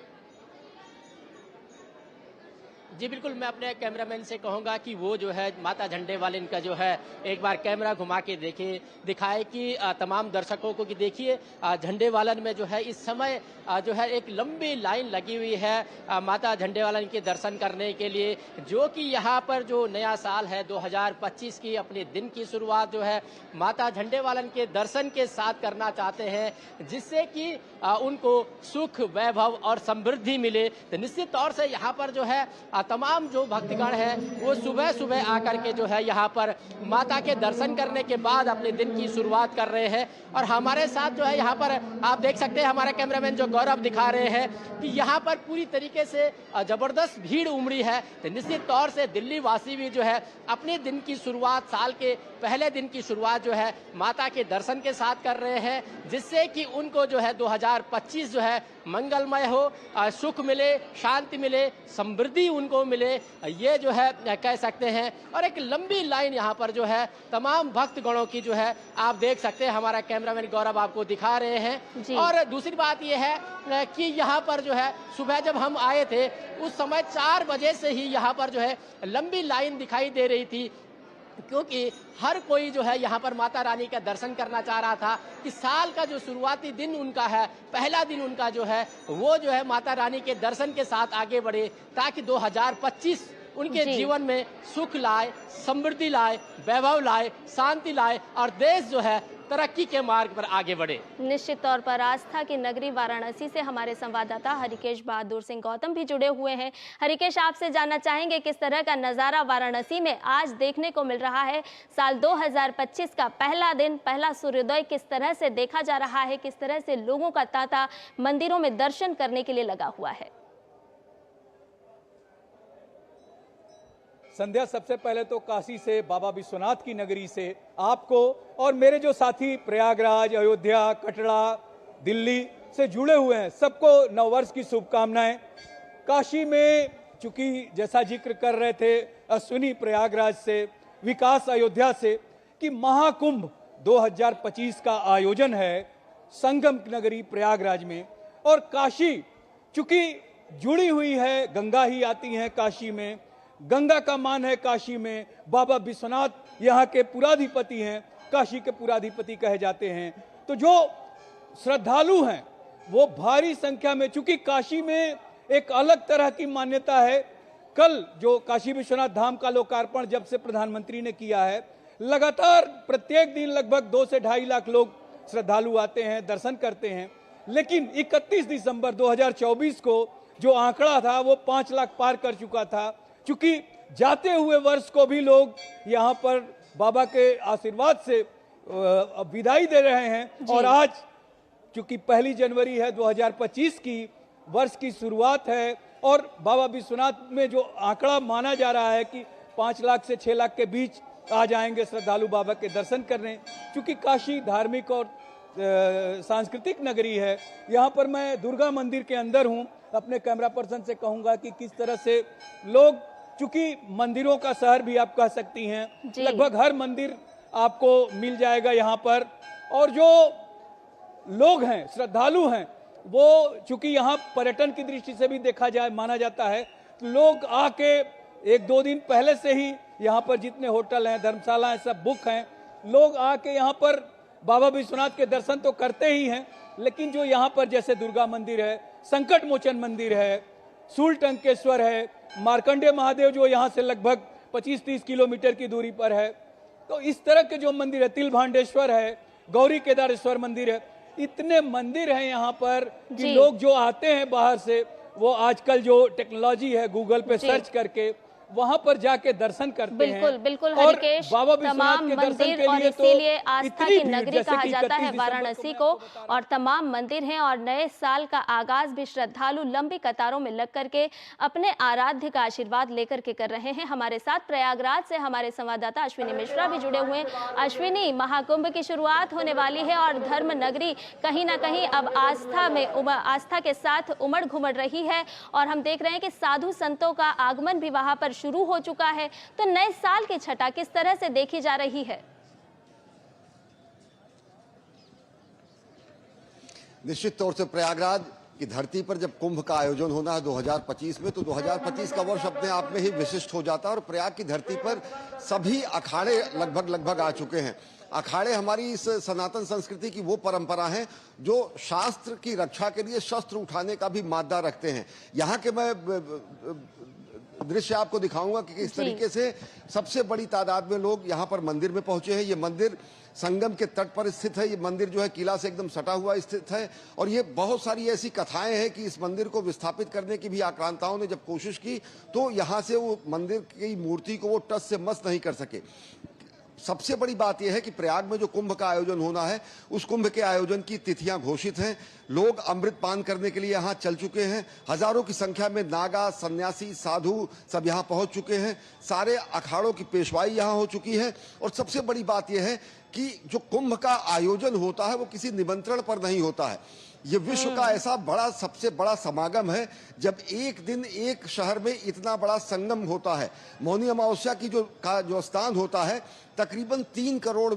जी बिल्कुल, मैं अपने कैमरामैन से कहूंगा कि वो जो है माता झंडेवालन का जो है एक बार कैमरा घुमा के दिखाए कि तमाम दर्शकों को कि देखिए झंडेवालन में जो है इस समय जो है एक लंबी लाइन लगी हुई है माता झंडेवालन के दर्शन करने के लिए, जो कि यहाँ पर जो नया साल है 2025 की अपने दिन की शुरुआत जो है माता झंडेवालन के दर्शन के साथ करना चाहते हैं, जिससे कि उनको सुख, वैभव और समृद्धि मिले। तो निश्चित तौर से यहाँ पर जो है तमाम जो भक्तगण हैं वो सुबह सुबह आकर के जो है यहाँ पर माता के दर्शन करने के बाद अपने दिन की शुरुआत कर रहे हैं। और हमारे साथ जो है यहाँ पर आप देख सकते हैं, हमारे कैमरामैन जो गौरव दिखा रहे हैं कि यहाँ पर पूरी तरीके से जबरदस्त भीड़ उमड़ी है। तो निश्चित तौर से दिल्ली वासी भी जो है अपने दिन की शुरुआत, साल के पहले दिन की शुरुआत जो है माता के दर्शन के साथ कर रहे हैं, जिससे कि उनको जो है 2025 जो है मंगलमय हो, सुख मिले, शांति मिले, समृद्धि उनको मिले, ये जो है कह सकते हैं। और एक लंबी लाइन यहाँ पर जो है तमाम भक्तगणों की जो है आप देख सकते हैं, हमारा कैमरामैन गौरव आपको दिखा रहे हैं। और दूसरी बात ये है कि यहाँ पर जो है सुबह जब हम आए थे उस समय 4 बजे से ही यहाँ पर जो है लंबी लाइन दिखाई दे रही थी, क्योंकि हर कोई जो है यहाँ पर माता रानी का दर्शन करना चाह रहा था कि साल का जो शुरुआती दिन उनका है, पहला दिन उनका जो है वो जो है माता रानी के दर्शन के साथ आगे बढ़े, ताकि 2025 उनके जीवन में सुख लाए, समृद्धि लाए, वैभव लाए, शांति लाए और देश जो है तरक्की के मार्ग पर आगे बढ़े। निश्चित तौर पर आस्था की नगरी वाराणसी से हमारे संवाददाता हरिकेश बहादुर सिंह गौतम भी जुड़े हुए हैं। हरिकेश, आपसे जानना चाहेंगे किस तरह का नज़ारा वाराणसी में आज देखने को मिल रहा है। साल 2025 का पहला दिन, पहला सूर्योदय किस तरह से देखा जा रहा है, किस तरह से लोगों का तांता मंदिरों में दर्शन करने के लिए लगा हुआ है। संध्या, सबसे पहले तो काशी से, बाबा विश्वनाथ की नगरी से आपको और मेरे जो साथी प्रयागराज, अयोध्या, कटरा, दिल्ली से जुड़े हुए हैं, सबको नववर्ष की शुभकामनाएं। काशी में चूंकि जैसा जिक्र कर रहे थे अश्विनी प्रयागराज से, विकास अयोध्या से, कि महाकुंभ 2025 का आयोजन है संगम नगरी प्रयागराज में। और काशी चूंकि जुड़ी हुई है, गंगा ही आती है काशी में, गंगा का मान है काशी में, बाबा विश्वनाथ यहाँ के पुराधिपति हैं, काशी के पुराधिपति कहे जाते हैं। तो जो श्रद्धालु हैं वो भारी संख्या में, चूंकि काशी में एक अलग तरह की मान्यता है। कल जो काशी विश्वनाथ धाम का लोकार्पण जब से प्रधानमंत्री ने किया है, लगातार प्रत्येक दिन लगभग 2 से 2.5 लाख लोग श्रद्धालु आते हैं, दर्शन करते हैं। लेकिन 31 दिसंबर 2024 को जो आंकड़ा था वो 5 लाख पार कर चुका था। क्योंकि जाते हुए वर्ष को भी लोग यहाँ पर बाबा के आशीर्वाद से विदाई दे रहे हैं। और आज चूंकि 1 जनवरी है 2025 की वर्ष की शुरुआत है, और बाबा विश्वनाथ में जो आंकड़ा माना जा रहा है कि 5 लाख से 6 लाख के बीच आ जाएंगे श्रद्धालु बाबा के दर्शन करने। चूंकि काशी धार्मिक और सांस्कृतिक नगरी है, यहाँ पर मैं दुर्गा मंदिर के अंदर हूँ। अपने कैमरा पर्सन से कहूँगा कि किस तरह से लोग, चूंकि मंदिरों का शहर भी आप कह सकती हैं, लगभग हर मंदिर आपको मिल जाएगा यहाँ पर। और जो लोग हैं, श्रद्धालु हैं, वो चूंकि यहाँ पर्यटन की दृष्टि से भी देखा जाए, माना जाता है, लोग आके 1-2 दिन पहले से ही यहाँ पर जितने होटल हैं, धर्मशाला हैं, सब बुक हैं। लोग आके यहाँ पर बाबा विश्वनाथ के दर्शन तो करते ही हैं, लेकिन जो यहाँ पर जैसे दुर्गा मंदिर है, संकट मोचन मंदिर है, सूलटंकेश्वर है, मार्कंडेय महादेव जो यहाँ से लगभग 25-30 किलोमीटर की दूरी पर है, तो इस तरह के जो मंदिर है, तिलभांडेश्वर है, गौरी केदारेश्वर मंदिर है, इतने मंदिर हैं यहाँ पर कि लोग जो आते हैं बाहर से, वो आजकल जो टेक्नोलॉजी है गूगल पे सर्च करके वहां पर जाके दर्शन करते बिल्कुल हैं। बिल्कुल और हरिकेश, बाबा विश्वनाथ तमाम के दर्शन मंदिर के और लिए तो इसीलिए आस्था इतनी की भीड़, नगरी जैसे कहा कि जाता 31 है दिसंबर वाराणसी को, और तमाम मंदिर हैं और नए साल का आगाज भी श्रद्धालु लंबी कतारों में लग करके अपने आराध्य का आशीर्वाद लेकर के कर रहे हैं। हमारे साथ प्रयागराज से हमारे संवाददाता अश्विनी मिश्रा भी जुड़े हुए हैं। अश्विनी, महाकुंभ की शुरुआत होने वाली है और धर्म नगरी कहीं ना कहीं अब आस्था के साथ उमड़ घुमड़ रही है और हम देख रहे हैं कि साधु संतों का आगमन भी वहां पर शुरू हो चुका है। तो नए साल की छठा किस तरह से देखी जा रही है? निश्चित तौर से प्रयागराज की धरती पर जब कुंभ का आयोजन होना है 2025 में, तो 2025 का वर्ष अपने आप में ही विशिष्ट हो जाता है और प्रयाग की धरती पर सभी अखाड़े लगभग आ चुके हैं। अखाड़े हमारी इस सनातन संस्कृति की वो परंपरा है जो शास्त्र की रक्षा के लिए शस्त्र उठाने का भी मादा रखते हैं। यहाँ के मैं दृश्य आपको दिखाऊंगा कि किस तरीके से सबसे बड़ी तादाद में लोग यहाँ पर मंदिर में पहुंचे हैं। ये मंदिर संगम के तट पर स्थित है। ये मंदिर जो है किला से एकदम सटा हुआ स्थित है और ये बहुत सारी ऐसी कथाएं हैं कि इस मंदिर को विस्थापित करने की भी आक्रांताओं ने जब कोशिश की तो यहाँ से वो मंदिर की मूर्ति को वो टस से मस नहीं कर सके। सबसे बड़ी बात यह है कि प्रयाग में जो कुंभ का आयोजन होना है, उस कुंभ के आयोजन की तिथियां घोषित हैं। लोग अमृत पान करने के लिए यहाँ चल चुके हैं। हजारों की संख्या में नागा, सन्यासी, साधु सब यहाँ पहुंच चुके हैं। सारे अखाड़ों की पेशवाई यहाँ हो चुकी है और सबसे बड़ी बात यह है कि जो कुंभ का आयोजन होता है वो किसी निमंत्रण पर नहीं होता है। ये विश्व का ऐसा बड़ा, सबसे बड़ा समागम है जब एक दिन एक शहर में इतना बड़ा संगम होता है। मौनी अमावस्या की जो स्नान होता है, तकरीबन 3 करोड़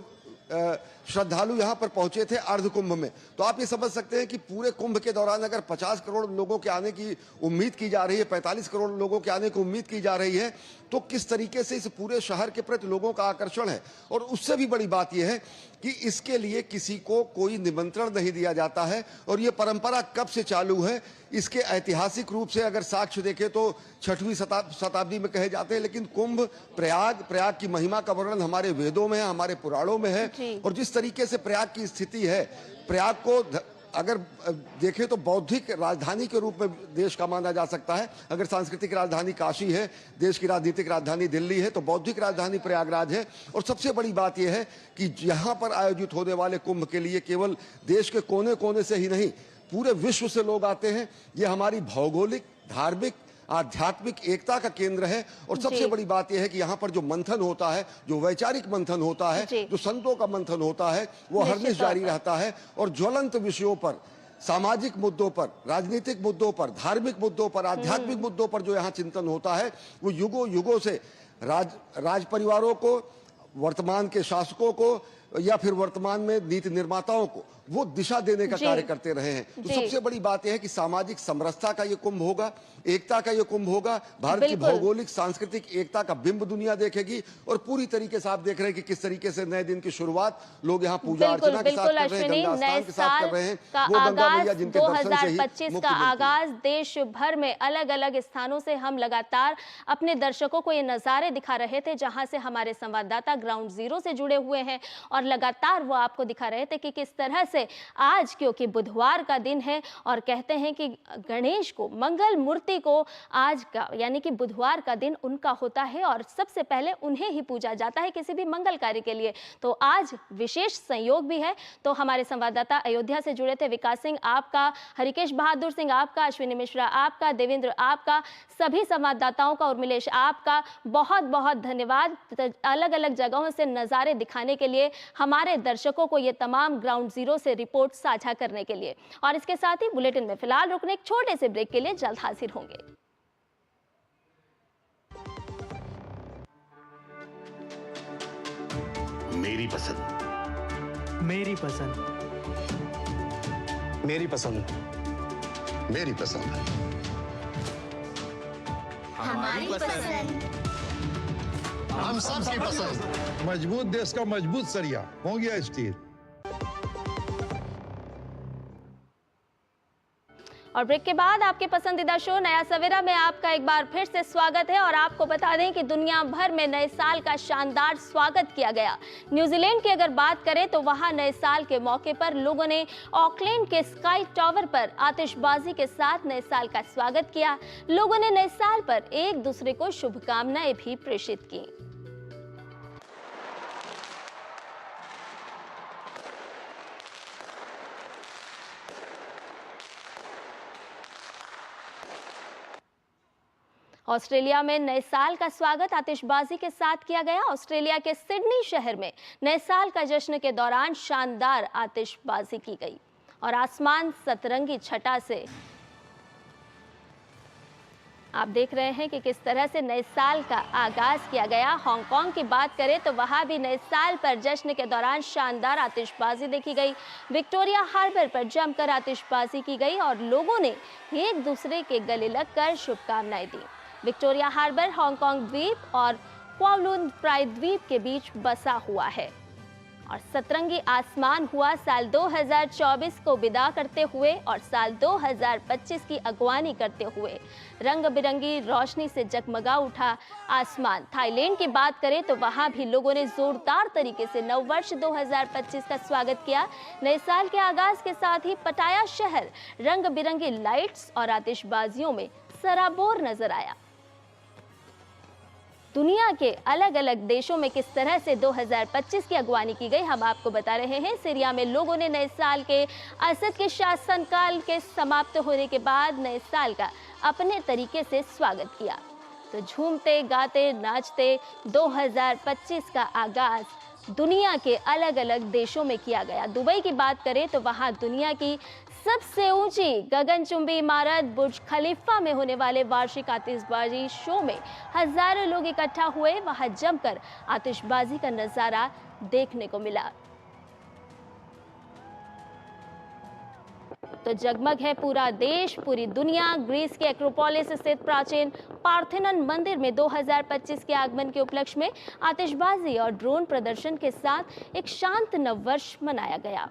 श्रद्धालु यहाँ पर पहुंचे थे अर्ध कुंभ में। तो आप ये समझ सकते हैं कि पूरे कुंभ के दौरान अगर 50 करोड़ लोगों के आने की उम्मीद की जा रही है, 45 करोड़ लोगों के आने की उम्मीद की जा रही है, तो किस तरीके से इस पूरे शहर के प्रति लोगों का आकर्षण है। और उससे भी बड़ी बात यह है कि इसके लिए किसी को कोई निमंत्रण नहीं दिया जाता है और ये परंपरा कब से चालू है, इसके ऐतिहासिक रूप से अगर साक्ष्य देखें तो 6वीं शताब्दी में कहे जाते हैं। लेकिन कुंभ, प्रयाग की महिमा का वर्णन हमारे वेदों में है, हमारे पुराणों में है। और जिस तरीके से प्रयाग की स्थिति है, प्रयाग को अगर देखें तो बौद्धिक राजधानी के रूप में देश का माना जा सकता है। अगर सांस्कृतिक राजधानी काशी है, देश की राजनीतिक राजधानी दिल्ली है, तो बौद्धिक राजधानी प्रयागराज है। और सबसे बड़ी बात यह है कि यहाँ पर आयोजित होने वाले कुंभ के लिए केवल देश के कोने कोने से ही नहीं, पूरे विश्व से लोग आते हैं। ये हमारी भौगोलिक, धार्मिक, आध्यात्मिक एकता का केंद्र है। और सबसे बड़ी बात यह है कि यहाँ पर जो मंथन होता है, जो वैचारिक मंथन होता है, जो संतों का मंथन होता है, वो हरनिश जारी रहता है। और ज्वलंत विषयों पर, सामाजिक मुद्दों पर, राजनीतिक मुद्दों पर, धार्मिक मुद्दों पर, आध्यात्मिक मुद्दों पर जो यहाँ चिंतन होता है, वो युगों युगों से राज परिवारों को, वर्तमान के शासकों को या फिर वर्तमान में नीति निर्माताओं को वो दिशा देने का कार्य करते रहे हैं। तो सबसे बड़ी बात यह है कि सामाजिक समरसता का ये कुंभ होगा, एकता का ये कुंभ होगा। भारत की भौगोलिक सांस्कृतिक एकता का बिंब दुनिया देखेगी और पूरी तरीके से आप देख रहे हैं कि किस तरीके से नए दिन की शुरुआत लोग यहाँ पूजा अर्चना के साथ कर रहे हैं, गंगा स्नान के साथ कर रहे हैं। वो गंगा मैया जिनके दर्शन से ही 2025 का आगाज देश भर में अलग अलग स्थानों से हम लगातार अपने दर्शकों को ये नजारे दिखा रहे थे, जहां से हमारे संवाददाता ग्राउंड जीरो से जुड़े हुए हैं और लगातार वो आपको दिखा रहे थे कि किस तरह से आज, क्योंकि बुधवार का दिन है और कहते हैं कि गणेश को, मंगल मूर्ति को आज का यानी कि बुधवार का दिन उनका होता है और सबसे पहले उन्हें ही पूजा जाता है किसी भी मंगल कार्य के लिए। तो आज विशेष संयोग भी है। तो हमारे संवाददाता अयोध्या से जुड़े थे विकास सिंह आपका, हरिकेश बहादुर सिंह आपका, अश्विनी मिश्रा आपका, देवेंद्र आपका, सभी संवाददाताओं का, उर्मिलेश आपका बहुत बहुत धन्यवाद अलग अलग जगहों से नज़ारे दिखाने के लिए, हमारे दर्शकों को ये तमाम ग्राउंड जीरो से रिपोर्ट साझा करने के लिए। और इसके साथ ही बुलेटिन में फिलहाल रुकने एक छोटे से ब्रेक के लिए जल्द हाजिर होंगे। मेरी पसंद, मेरी पसंद, मेरी पसंद, मेरी पसंद, हमारी पसंद, हम सबकी पसंद। मजबूत देश का मजबूत सरिया हो गया स्टील। और ब्रेक के बाद आपके पसंदीदा शो नया सवेरा में आपका एक बार फिर से स्वागत है। और आपको बता दें कि दुनिया भर में नए साल का शानदार स्वागत किया गया। न्यूजीलैंड की अगर बात करें तो वहां नए साल के मौके पर लोगों ने ऑकलैंड के स्काई टावर पर आतिशबाजी के साथ नए साल का स्वागत किया। लोगों ने नए साल पर एक दूसरे को शुभकामनाएं भी प्रेषित की। ऑस्ट्रेलिया में नए साल का स्वागत आतिशबाजी के साथ किया गया। ऑस्ट्रेलिया के सिडनी शहर में नए साल का जश्न के दौरान शानदार आतिशबाजी की गई और आसमान सतरंगी छटा से आप देख रहे हैं कि किस तरह से नए साल का आगाज किया गया। हांगकांग की बात करें तो वहां भी नए साल पर जश्न के दौरान शानदार आतिशबाजी देखी गई। विक्टोरिया हार्बर पर जमकर आतिशबाजी की गई और लोगों ने एक दूसरे के गले लगकर शुभकामनाएं दी। विक्टोरिया हार्बर हांगकांग द्वीप और क्वाओलुन प्रायद्वीप के बीच बसा हुआ है और सतरंगी आसमान हुआ साल 2024 को विदा करते हुए और साल 2025 की अगवानी करते हुए रंग बिरंगी रोशनी से जगमगा उठा आसमान। थाईलैंड की बात करें तो वहां भी लोगों ने जोरदार तरीके से नववर्ष 2025 का स्वागत किया। नए साल के आगाज के साथ ही पटाया शहर रंग बिरंगी लाइट्स और आतिशबाजियों में सराबोर नजर आया। दुनिया के अलग अलग देशों में किस तरह से 2025 की अगवानी की गई हम आपको बता रहे हैं। सीरिया में लोगों ने नए साल के असद के शासनकाल के समाप्त होने के बाद नए साल का अपने तरीके से स्वागत किया। तो झूमते गाते नाचते 2025 का आगाज दुनिया के अलग अलग देशों में किया गया। दुबई की बात करें तो वहां दुनिया की सबसे ऊंची गगनचुंबी इमारत बुर्ज खलीफा में होने वाले वार्षिक आतिशबाजी शो में हजारों लोग इकट्ठा हुए। वहां जमकर आतिशबाजी का नजारा देखने को मिला। तो जगमग है पूरा देश, पूरी दुनिया। ग्रीस के एक्रोपोलिस स्थित प्राचीन पार्थेनन मंदिर में 2025 के आगमन के उपलक्ष्य में आतिशबाजी और ड्रोन प्रदर्शन के साथ एक शांत नववर्ष मनाया गया।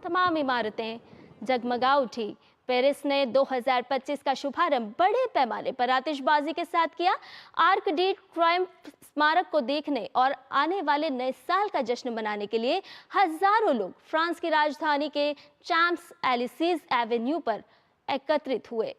तमाम इमारतें जगमगा उठी। पेरिस ने 2025 का शुभारंभ बड़े पैमाने पर आतिशबाजी के साथ किया। आर्क डी ट्रायम्फ स्मारक को देखने और आने वाले नए साल का जश्न मनाने के लिए हजारों लोग फ्रांस की राजधानी के चैम्प्स एलिसीज एवेन्यू पर एकत्रित हुए।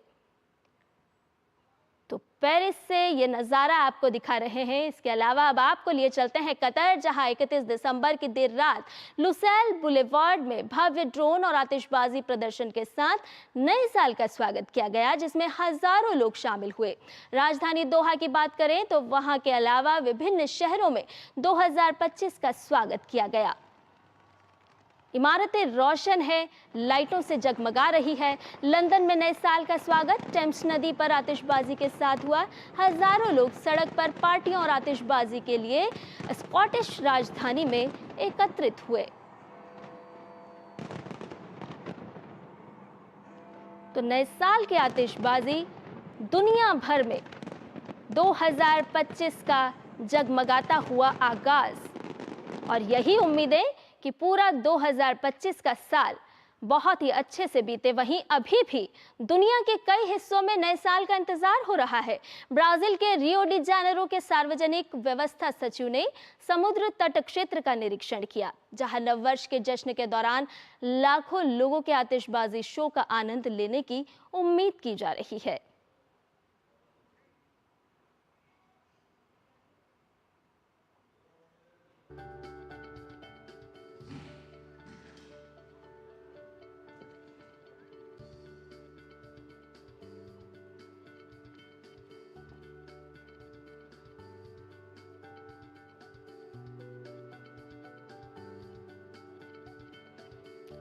तो पेरिस से ये नज़ारा आपको दिखा रहे हैं। इसके अलावा अब आपको लिए चलते हैं कतर, जहां 31 दिसंबर की देर रात लुसेल बुलेवार्ड में भव्य ड्रोन और आतिशबाजी प्रदर्शन के साथ नए साल का स्वागत किया गया, जिसमें हजारों लोग शामिल हुए। राजधानी दोहा की बात करें तो वहां के अलावा विभिन्न शहरों में 2025 का स्वागत किया गया। इमारतें रोशन है, लाइटों से जगमगा रही है। लंदन में नए साल का स्वागत टेम्स नदी पर आतिशबाजी के साथ हुआ। हजारों लोग सड़क पर पार्टियों और आतिशबाजी के लिए स्कॉटिश राजधानी में एकत्रित हुए। तो नए साल की आतिशबाजी दुनिया भर में 2025 का जगमगाता हुआ आगाज और यही उम्मीदें कि पूरा 2025 का साल बहुत ही अच्छे से बीते। वहीं अभी भी दुनिया के कई हिस्सों में नए साल का इंतजार हो रहा है। ब्राजील के रियो डी जेनेरो के सार्वजनिक व्यवस्था सचिव ने समुद्र तट क्षेत्र का निरीक्षण किया, जहां नववर्ष के जश्न के दौरान लाखों लोगों के आतिशबाजी शो का आनंद लेने की उम्मीद की जा रही है।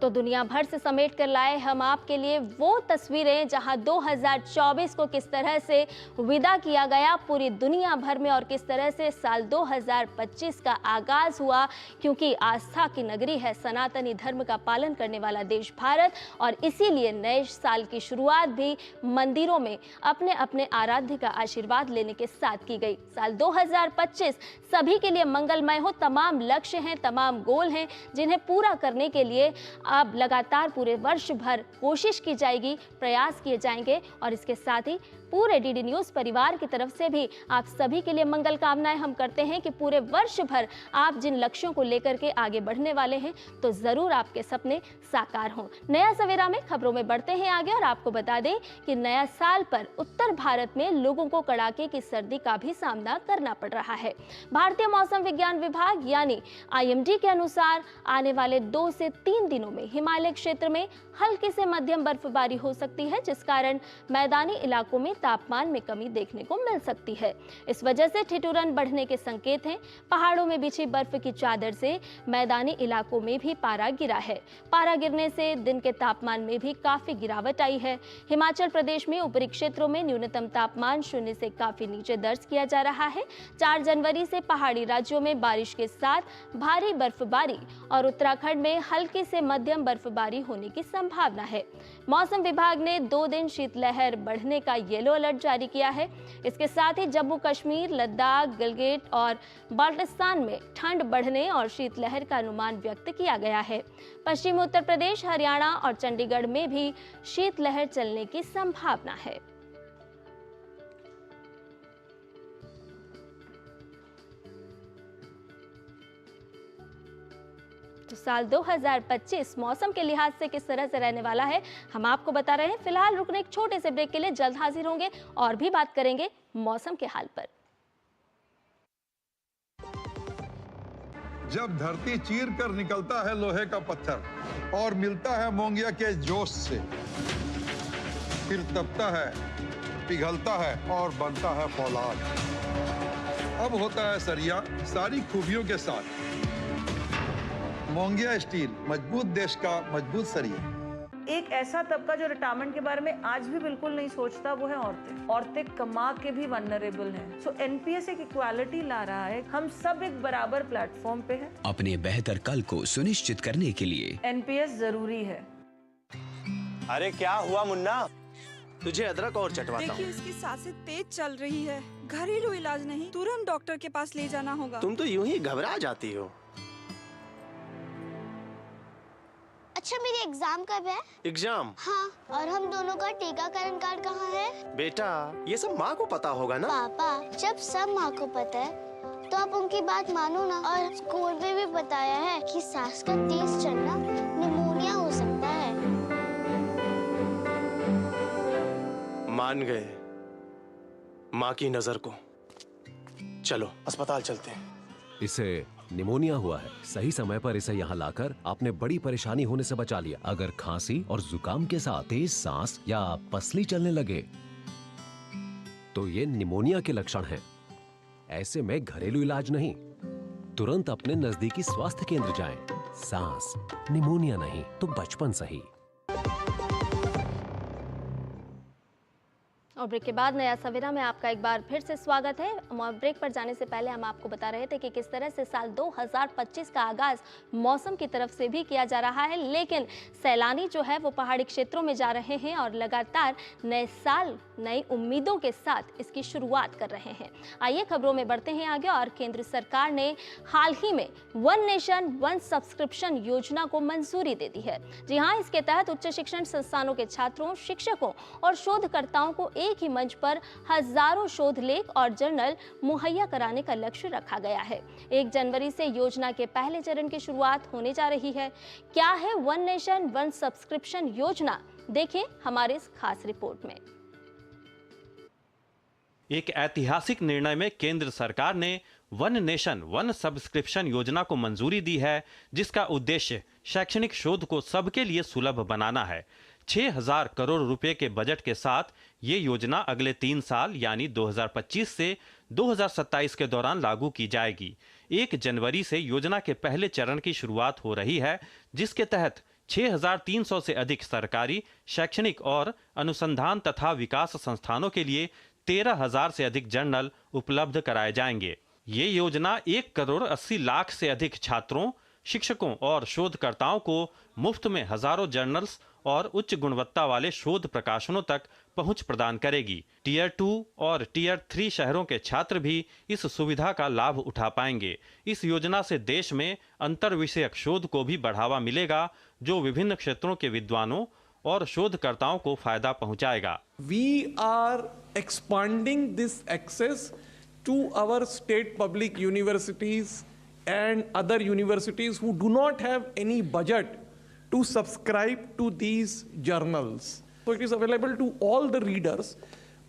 तो दुनिया भर से समेट कर लाए हम आपके लिए वो तस्वीरें जहां 2024 को किस तरह से विदा किया गया पूरी दुनिया भर में और किस तरह से साल 2025 का आगाज हुआ, क्योंकि आस्था की नगरी है, सनातनी धर्म का पालन करने वाला देश भारत, और इसीलिए नए साल की शुरुआत भी मंदिरों में अपने अपने आराध्य का आशीर्वाद लेने के साथ की गई। साल 2025 सभी के लिए मंगलमय हो। तमाम लक्ष्य हैं, तमाम गोल हैं जिन्हें पूरा करने के लिए अब लगातार पूरे वर्ष भर कोशिश की जाएगी, प्रयास किए जाएंगे और इसके साथ ही पूरे डीडी न्यूज़ परिवार की तरफ से भी आप सभी के लिए मंगल कामनाएं हम करते हैं कि पूरे वर्ष भर आप जिन लक्ष्यों को लेकर के आगे बढ़ने वाले हैं तो जरूर आपके सपने साकार हों। नया सवेरा में खबरों में बढ़ते हैं आगे और आपको बता दें कि नया साल पर उत्तर भारत में लोगों को कड़ाके की सर्दी का भी सामना करना पड़ रहा है। भारतीय मौसम विज्ञान विभाग यानी IMD के अनुसार आने वाले 2 से 3 दिनों में हिमालय क्षेत्र में हल्की से मध्यम बर्फबारी हो सकती है, जिस कारण मैदानी इलाकों में तापमान में कमी देखने को मिल सकती है। इस वजह से ठिठुरन बढ़ने के संकेत हैं। पहाड़ों में बिछी बर्फ की चादर से मैदानी इलाकों में भी पारा गिरा है। पारा गिरने से दिन के तापमान में भी काफी गिरावट आई है। हिमाचल प्रदेश में ऊपरी क्षेत्रों में न्यूनतम तापमान 0 से काफी नीचे दर्ज किया जा रहा है। 4 जनवरी से पहाड़ी राज्यों में बारिश के साथ भारी बर्फबारी और उत्तराखंड में हल्की से मध्यम बर्फबारी होने की संभावना है। मौसम विभाग ने 2 दिन शीतलहर बढ़ने का येलो अलर्ट जारी किया है। इसके साथ ही जम्मू कश्मीर, लद्दाख, गिलगित और बाल्टिस्तान में ठंड बढ़ने और शीतलहर का अनुमान व्यक्त किया गया है। पश्चिमी उत्तर प्रदेश, हरियाणा और चंडीगढ़ में भी शीतलहर चलने की संभावना है। तो साल 2025 मौसम के लिहाज से किस तरह से रहने वाला है हम आपको बता रहे हैं। फिलहाल रुकने एक छोटे से ब्रेक के लिए जल्द हाजिर होंगे और भी बात करेंगे मौसम के हाल पर। जब धरती चीर कर निकलता है लोहे का पत्थर और मिलता है मोंगिया के जोश से, फिर तपता है, पिघलता है और बनता है फौलाद। अब होता है सरिया सारी खूबियों के साथ। मोंगिया स्टील, मजबूत देश का मजबूत सरिया। एक ऐसा तबका जो रिटायरमेंट के बारे में आज भी बिल्कुल नहीं सोचता, वो है औरतें। औरतें कमा के भी वल्नरेबल हैं। सो NPS एक इक्वालिटी ला रहा है। हम सब एक बराबर प्लेटफॉर्म पे हैं। अपने बेहतर कल को सुनिश्चित करने के लिए NPS जरूरी है। अरे क्या हुआ मुन्ना? तुझे अदरक और चटवाता हूँ। देखिए, इसकी सांसें तेज चल रही है। घरेलू इलाज नहीं, तुरंत डॉक्टर के पास ले जाना होगा। तुम तो यूं ही घबरा जाती हो। अच्छा, मेरी एग्जाम कब है? एग्जाम? हाँ, और हम दोनों का टीकाकरण कार्ड कहाँ है? बेटा, ये सब माँ को पता होगा ना। पापा, जब सब माँ को पता है तो आप उनकी बात मानो ना। और स्कूल में भी बताया है कि सांस का तेज चलना निमोनिया हो सकता है। मान गए माँ की नजर को। चलो अस्पताल चलते हैं। इसे निमोनिया हुआ है। सही समय पर इसे यहाँ लाकर आपने बड़ी परेशानी होने से बचा लिया। अगर खांसी और जुकाम के साथ तेज सांस या पसली चलने लगे तो ये निमोनिया के लक्षण हैं। ऐसे में घरेलू इलाज नहीं, तुरंत अपने नजदीकी स्वास्थ्य केंद्र जाएं। सांस, निमोनिया नहीं तो बचपन सही। और ब्रेक के बाद नया सवेरा में आपका एक बार फिर से स्वागत है। ब्रेक पर जाने से पहले हम आपको बता रहे थे कि किस तरह से साल 2025 का आगाज मौसम की तरफ से भी किया जा रहा है, लेकिन सैलानी जो है वो पहाड़ी क्षेत्रों में जा रहे हैं और लगातार नए साल नई उम्मीदों के साथ इसकी शुरुआत कर रहे हैं। आइए खबरों में बढ़ते हैं आगे। और केंद्र सरकार ने हाल ही में वन नेशन वन सब्सक्रिप्शन योजना को मंजूरी दे दी है। जी हाँ, इसके तहत उच्च शिक्षण संस्थानों के छात्रों, शिक्षकों और शोधकर्ताओं को एक ही मंच पर हजारों शोध लेख और जर्नल मुहैया कराने का लक्ष्य रखा गया है। 1 जनवरी से योजना के पहले चरण की शुरुआत होने जा रही है। क्या है वन नेशन वन सब्सक्रिप्शन योजना, देखें हमारे इस खास रिपोर्ट में। एक ऐतिहासिक निर्णय में केंद्र सरकार ने वन नेशन वन सब्सक्रिप्शन योजना को मंजूरी दी है, जिसका उद्देश्य शैक्षणिक शोध को सबके लिए सुलभ बनाना है। 6,000 करोड़ रुपए के बजट के साथ ये योजना अगले 3 साल यानी 2025 से 2027 के दौरान लागू की जाएगी। 1 जनवरी से योजना के पहले चरण की शुरुआत हो रही है, जिसके तहत 6,300 से अधिक सरकारी, शैक्षणिक और अनुसंधान तथा विकास संस्थानों के लिए 13,000 से अधिक जर्नल उपलब्ध कराए जाएंगे। ये योजना 1 करोड़ 80 लाख से अधिक छात्रों, शिक्षकों और शोधकर्ताओं को मुफ्त में हजारों जर्नल्स और उच्च गुणवत्ता वाले शोध प्रकाशनों तक पहुंच प्रदान करेगी। टियर 2 और टियर 3 शहरों के छात्र भी इस सुविधा का लाभ उठा पाएंगे। इस योजना से देश में अंतर विषयक शोध को भी बढ़ावा मिलेगा, जो विभिन्न क्षेत्रों के विद्वानों और शोधकर्ताओं को फायदा पहुंचाएगा। We are expanding this access to our state public universities and other universities who do not have any budget to subscribe to these journals. So it is available to all the readers,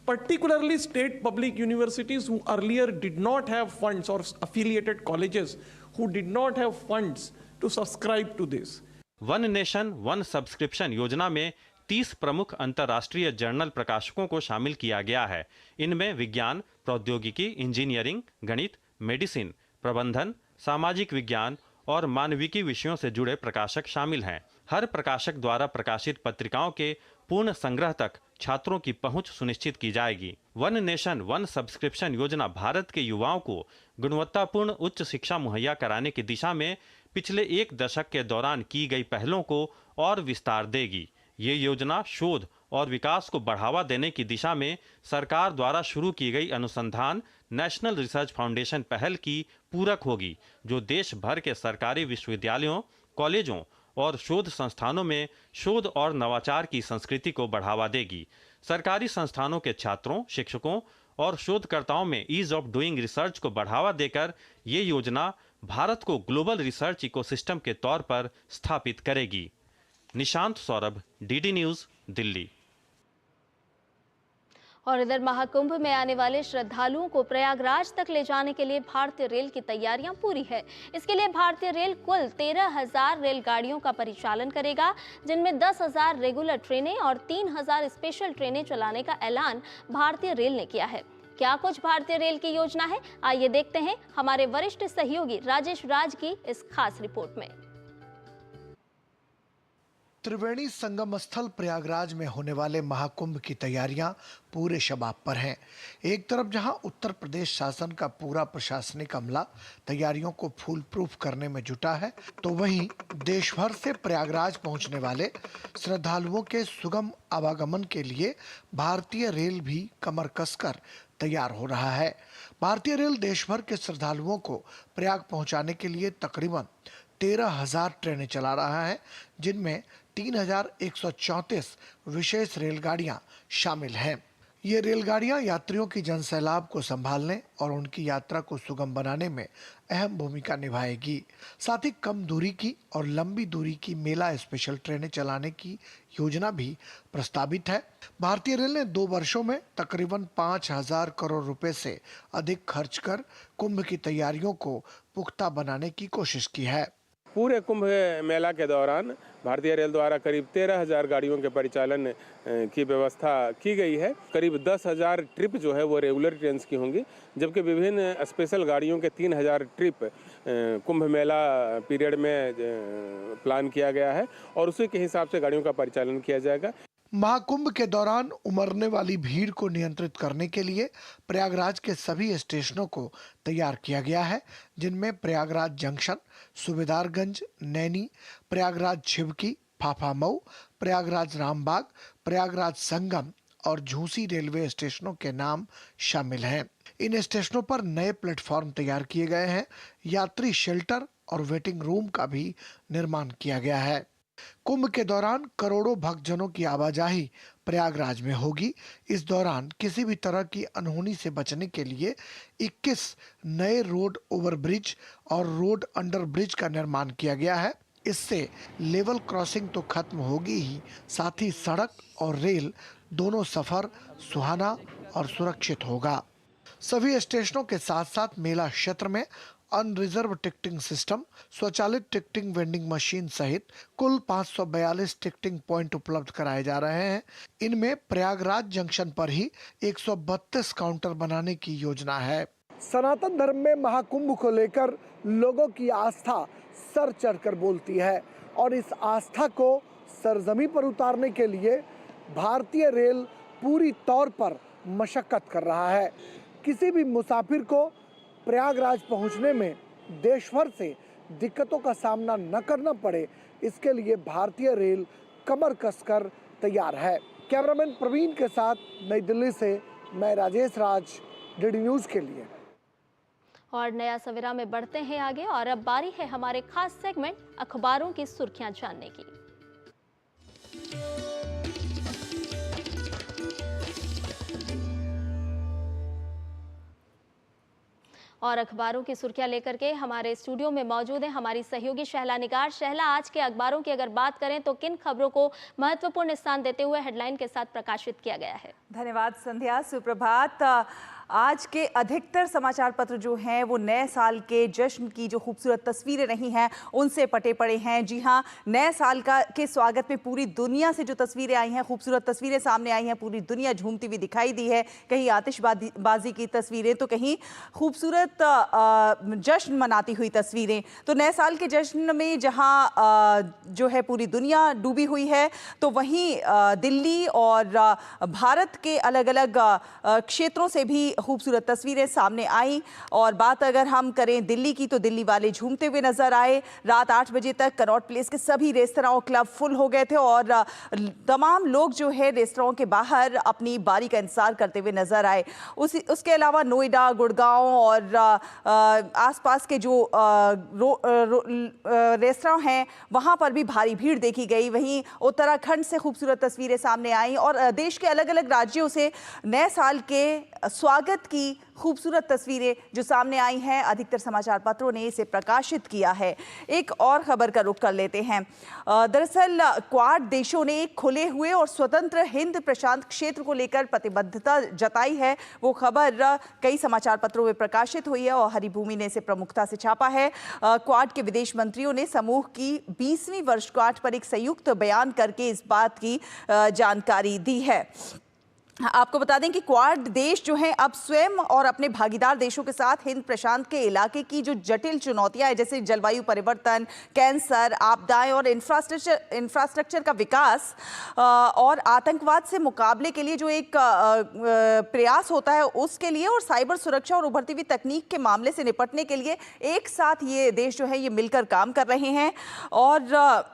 particularly state public universities who earlier did not have funds, or affiliated colleges who did not have funds to subscribe to this. One nation one subscription योजना में 30 प्रमुख अंतर्राष्ट्रीय journal प्रकाशकों को शामिल किया गया है। इनमें विज्ञान, प्रौद्योगिकी, इंजीनियरिंग, गणित, मेडिसिन, प्रबंधन, सामाजिक विज्ञान और मानविकी विषयों से जुड़े प्रकाशक शामिल हैं। हर प्रकाशक द्वारा प्रकाशित पत्रिकाओं के पूर्ण संग्रह तक छात्रों की पहुंच सुनिश्चित की जाएगी। वन नेशन वन सब्सक्रिप्शन योजना भारत के युवाओं को गुणवत्तापूर्ण उच्च शिक्षा मुहैया कराने की दिशा में पिछले 1 दशक के दौरान की गई पहलों को और विस्तार देगी। ये योजना शोध और विकास को बढ़ावा देने की दिशा में सरकार द्वारा शुरू की गई अनुसंधान नेशनल रिसर्च फाउंडेशन पहल की पूरक होगी, जो देश भर के सरकारी विश्वविद्यालयों, कॉलेजों और शोध संस्थानों में शोध और नवाचार की संस्कृति को बढ़ावा देगी। सरकारी संस्थानों के छात्रों, शिक्षकों और शोधकर्ताओं में ईज ऑफ डूइंग रिसर्च को बढ़ावा देकर ये योजना भारत को ग्लोबल रिसर्च इकोसिस्टम के तौर पर स्थापित करेगी। Nishant Saurabh, DD news, Delhi. और इधर महाकुंभ में आने वाले श्रद्धालुओं को प्रयागराज तक ले जाने के लिए भारतीय रेल की तैयारियां पूरी है। इसके लिए भारतीय रेल कुल 13,000 रेलगाड़ियों का परिचालन करेगा, जिनमें 10,000 रेगुलर ट्रेनें और 3,000 स्पेशल ट्रेनें चलाने का ऐलान भारतीय रेल ने किया है। क्या कुछ भारतीय रेल की योजना है, आइए देखते हैं हमारे वरिष्ठ सहयोगी राजेश राज की इस खास रिपोर्ट में। त्रिवेणी संगम स्थल प्रयागराज में होने वाले महाकुंभ की तैयारियां पूरे शबाब पर हैं। एक तरफ जहां उत्तर प्रदेश शासन का पूरा प्रशासनिक अमला तैयारियों को फूल प्रूफ करने में जुटा है, तो वहीं देश भर से प्रयागराज पहुंचने वाले श्रद्धालुओं के सुगम आवागमन के लिए भारतीय रेल भी कमर कसकर तैयार हो रहा है। भारतीय रेल देश भर के श्रद्धालुओं को प्रयाग पहुंचाने के लिए तकरीबन 13,000 ट्रेनें चला रहा है, जिनमें 3,134 विशेष रेलगाड़ियां शामिल हैं। ये रेलगाड़ियां यात्रियों की जनसैलाब को संभालने और उनकी यात्रा को सुगम बनाने में अहम भूमिका निभाएगी। साथ ही कम दूरी की और लंबी दूरी की मेला स्पेशल ट्रेनें चलाने की योजना भी प्रस्तावित है। भारतीय रेल ने 2 वर्षों में तकरीबन 5,000 करोड़ रुपए से अधिक खर्च कर कुंभ की तैयारियों को पुख्ता बनाने की कोशिश की है। पूरे कुंभ मेला के दौरान भारतीय रेल द्वारा करीब 13,000 गाड़ियों के परिचालन की व्यवस्था की गई है। करीब 10,000 ट्रिप जो है वो रेगुलर ट्रेन की होंगी, जबकि विभिन्न स्पेशल गाड़ियों के 3,000 ट्रिप कुंभ मेला पीरियड में प्लान किया गया है और उसी के हिसाब से गाड़ियों का परिचालन किया जाएगा। महाकुंभ के दौरान उमड़ने वाली भीड़ को नियंत्रित करने के लिए प्रयागराज के सभी स्टेशनों को तैयार किया गया है, जिनमें प्रयागराज जंक्शन, सुबेदारगंज, नैनी, प्रयागराज छिबकी, फाफामऊ, प्रयागराज रामबाग, प्रयागराज संगम और झूसी रेलवे स्टेशनों के नाम शामिल हैं। इन स्टेशनों पर नए प्लेटफॉर्म तैयार किए गए हैं। यात्री शेल्टर और वेटिंग रूम का भी निर्माण किया गया है। कुंभ के दौरान करोड़ों भक्तजनों की आवाजाही प्रयागराज में होगी। इस दौरान किसी भी तरह की अनहोनी से बचने के लिए 21 नए रोड ओवरब्रिज और रोड अंडर ब्रिज का निर्माण किया गया है। इससे लेवल क्रॉसिंग तो खत्म होगी ही, साथ ही सड़क और रेल दोनों सफर सुहाना और सुरक्षित होगा। सभी स्टेशनों के साथ साथ मेला क्षेत्र में अनरिजर्व टिकटिंग सिस्टम, स्वचालित टिकटिंग वेंडिंग मशीन सहित कुल 542 टिकटिंग पॉइंट उपलब्ध कराए जा रहे हैं। इनमें प्रयागराज जंक्शन पर ही 132 काउंटर बनाने की योजना है। सनातन धर्म में महाकुंभ को लेकर लोगों की आस्था सर चढ़कर बोलती है और इस आस्था को सरजमी पर उतारने के लिए भारतीय रेल पूरी तौर पर मशक्कत कर रहा है। किसी भी मुसाफिर को प्रयागराज पहुंचने में देश भर से दिक्कतों का सामना न करना पड़े, इसके लिए भारतीय रेल कमर कसकर तैयार है। कैमरामैन प्रवीण के साथ नई दिल्ली से मैं राजेश राज, डीडी न्यूज़ के लिए। और नया सवेरा में बढ़ते हैं आगे और अब बारी है हमारे खास सेगमेंट अखबारों की सुर्खियां जानने की। और अखबारों की सुर्खियां लेकर के हमारे स्टूडियो में मौजूद है हमारी सहयोगी शहला निगार। शहला, आज के अखबारों की अगर बात करें तो किन खबरों को महत्वपूर्ण स्थान देते हुए हेडलाइन के साथ प्रकाशित किया गया है? धन्यवाद संध्या, सुप्रभात। आज के अधिकतर समाचार पत्र जो हैं वो नए साल के जश्न की जो खूबसूरत तस्वीरें रही हैं उनसे पटे पड़े हैं। जी हाँ, नए साल के स्वागत में पूरी दुनिया से जो तस्वीरें आई हैं, खूबसूरत तस्वीरें सामने आई हैं, पूरी दुनिया झूमती हुई दिखाई दी है। कहीं आतिशबाजी की तस्वीरें तो कहीं खूबसूरत जश्न मनाती हुई तस्वीरें। तो नए साल के जश्न में जहाँ जो है पूरी दुनिया डूबी हुई है, तो वहीं दिल्ली और भारत के अलग अलग क्षेत्रों से भी खूबसूरत तस्वीरें सामने आई। और बात अगर हम करें दिल्ली की, तो दिल्ली वाले झूमते हुए नजर आए। रात 8 बजे तक कनॉट प्लेस के सभी रेस्तरां और क्लब फुल हो गए थे और तमाम लोग जो है रेस्तरां के बाहर अपनी बारी का इंतजार करते हुए नजर आए। उसके अलावा नोएडा, गुड़गांव और आसपास के जो रेस्तरां हैं वहां पर भी भारी भीड़ देखी गई। वहीं उत्तराखंड से खूबसूरत तस्वीरें सामने आई और देश के अलग अलग राज्यों से नए साल के स्वागत की खूबसूरत तस्वीरें जो सामने आई हैं, अधिकतर समाचार पत्रों ने इसे प्रकाशित किया है। एक और खबर का रुख कर लेते हैं। दरअसल क्वाड देशों ने खुले हुए और स्वतंत्र हिंद प्रशांत क्षेत्र को लेकर प्रतिबद्धता जताई है। वो खबर कई समाचार पत्रों में प्रकाशित हुई है और हरिभूमि ने इसे प्रमुखता से छापा है। क्वाड के विदेश मंत्रियों ने समूह की 20वीं वर्षगांठ पर एक संयुक्त बयान करके इस बात की जानकारी दी है। आपको बता दें कि क्वाड देश जो हैं अब स्वयं और अपने भागीदार देशों के साथ हिंद प्रशांत के इलाके की जो जटिल चुनौतियां हैं, जैसे जलवायु परिवर्तन, कैंसर, आपदाएं और इंफ्रास्ट्रक्चर का विकास और आतंकवाद से मुकाबले के लिए जो एक प्रयास होता है उसके लिए, और साइबर सुरक्षा और उभरती हुई तकनीक के मामले से निपटने के लिए एक साथ ये देश जो है ये मिलकर काम कर रहे हैं। और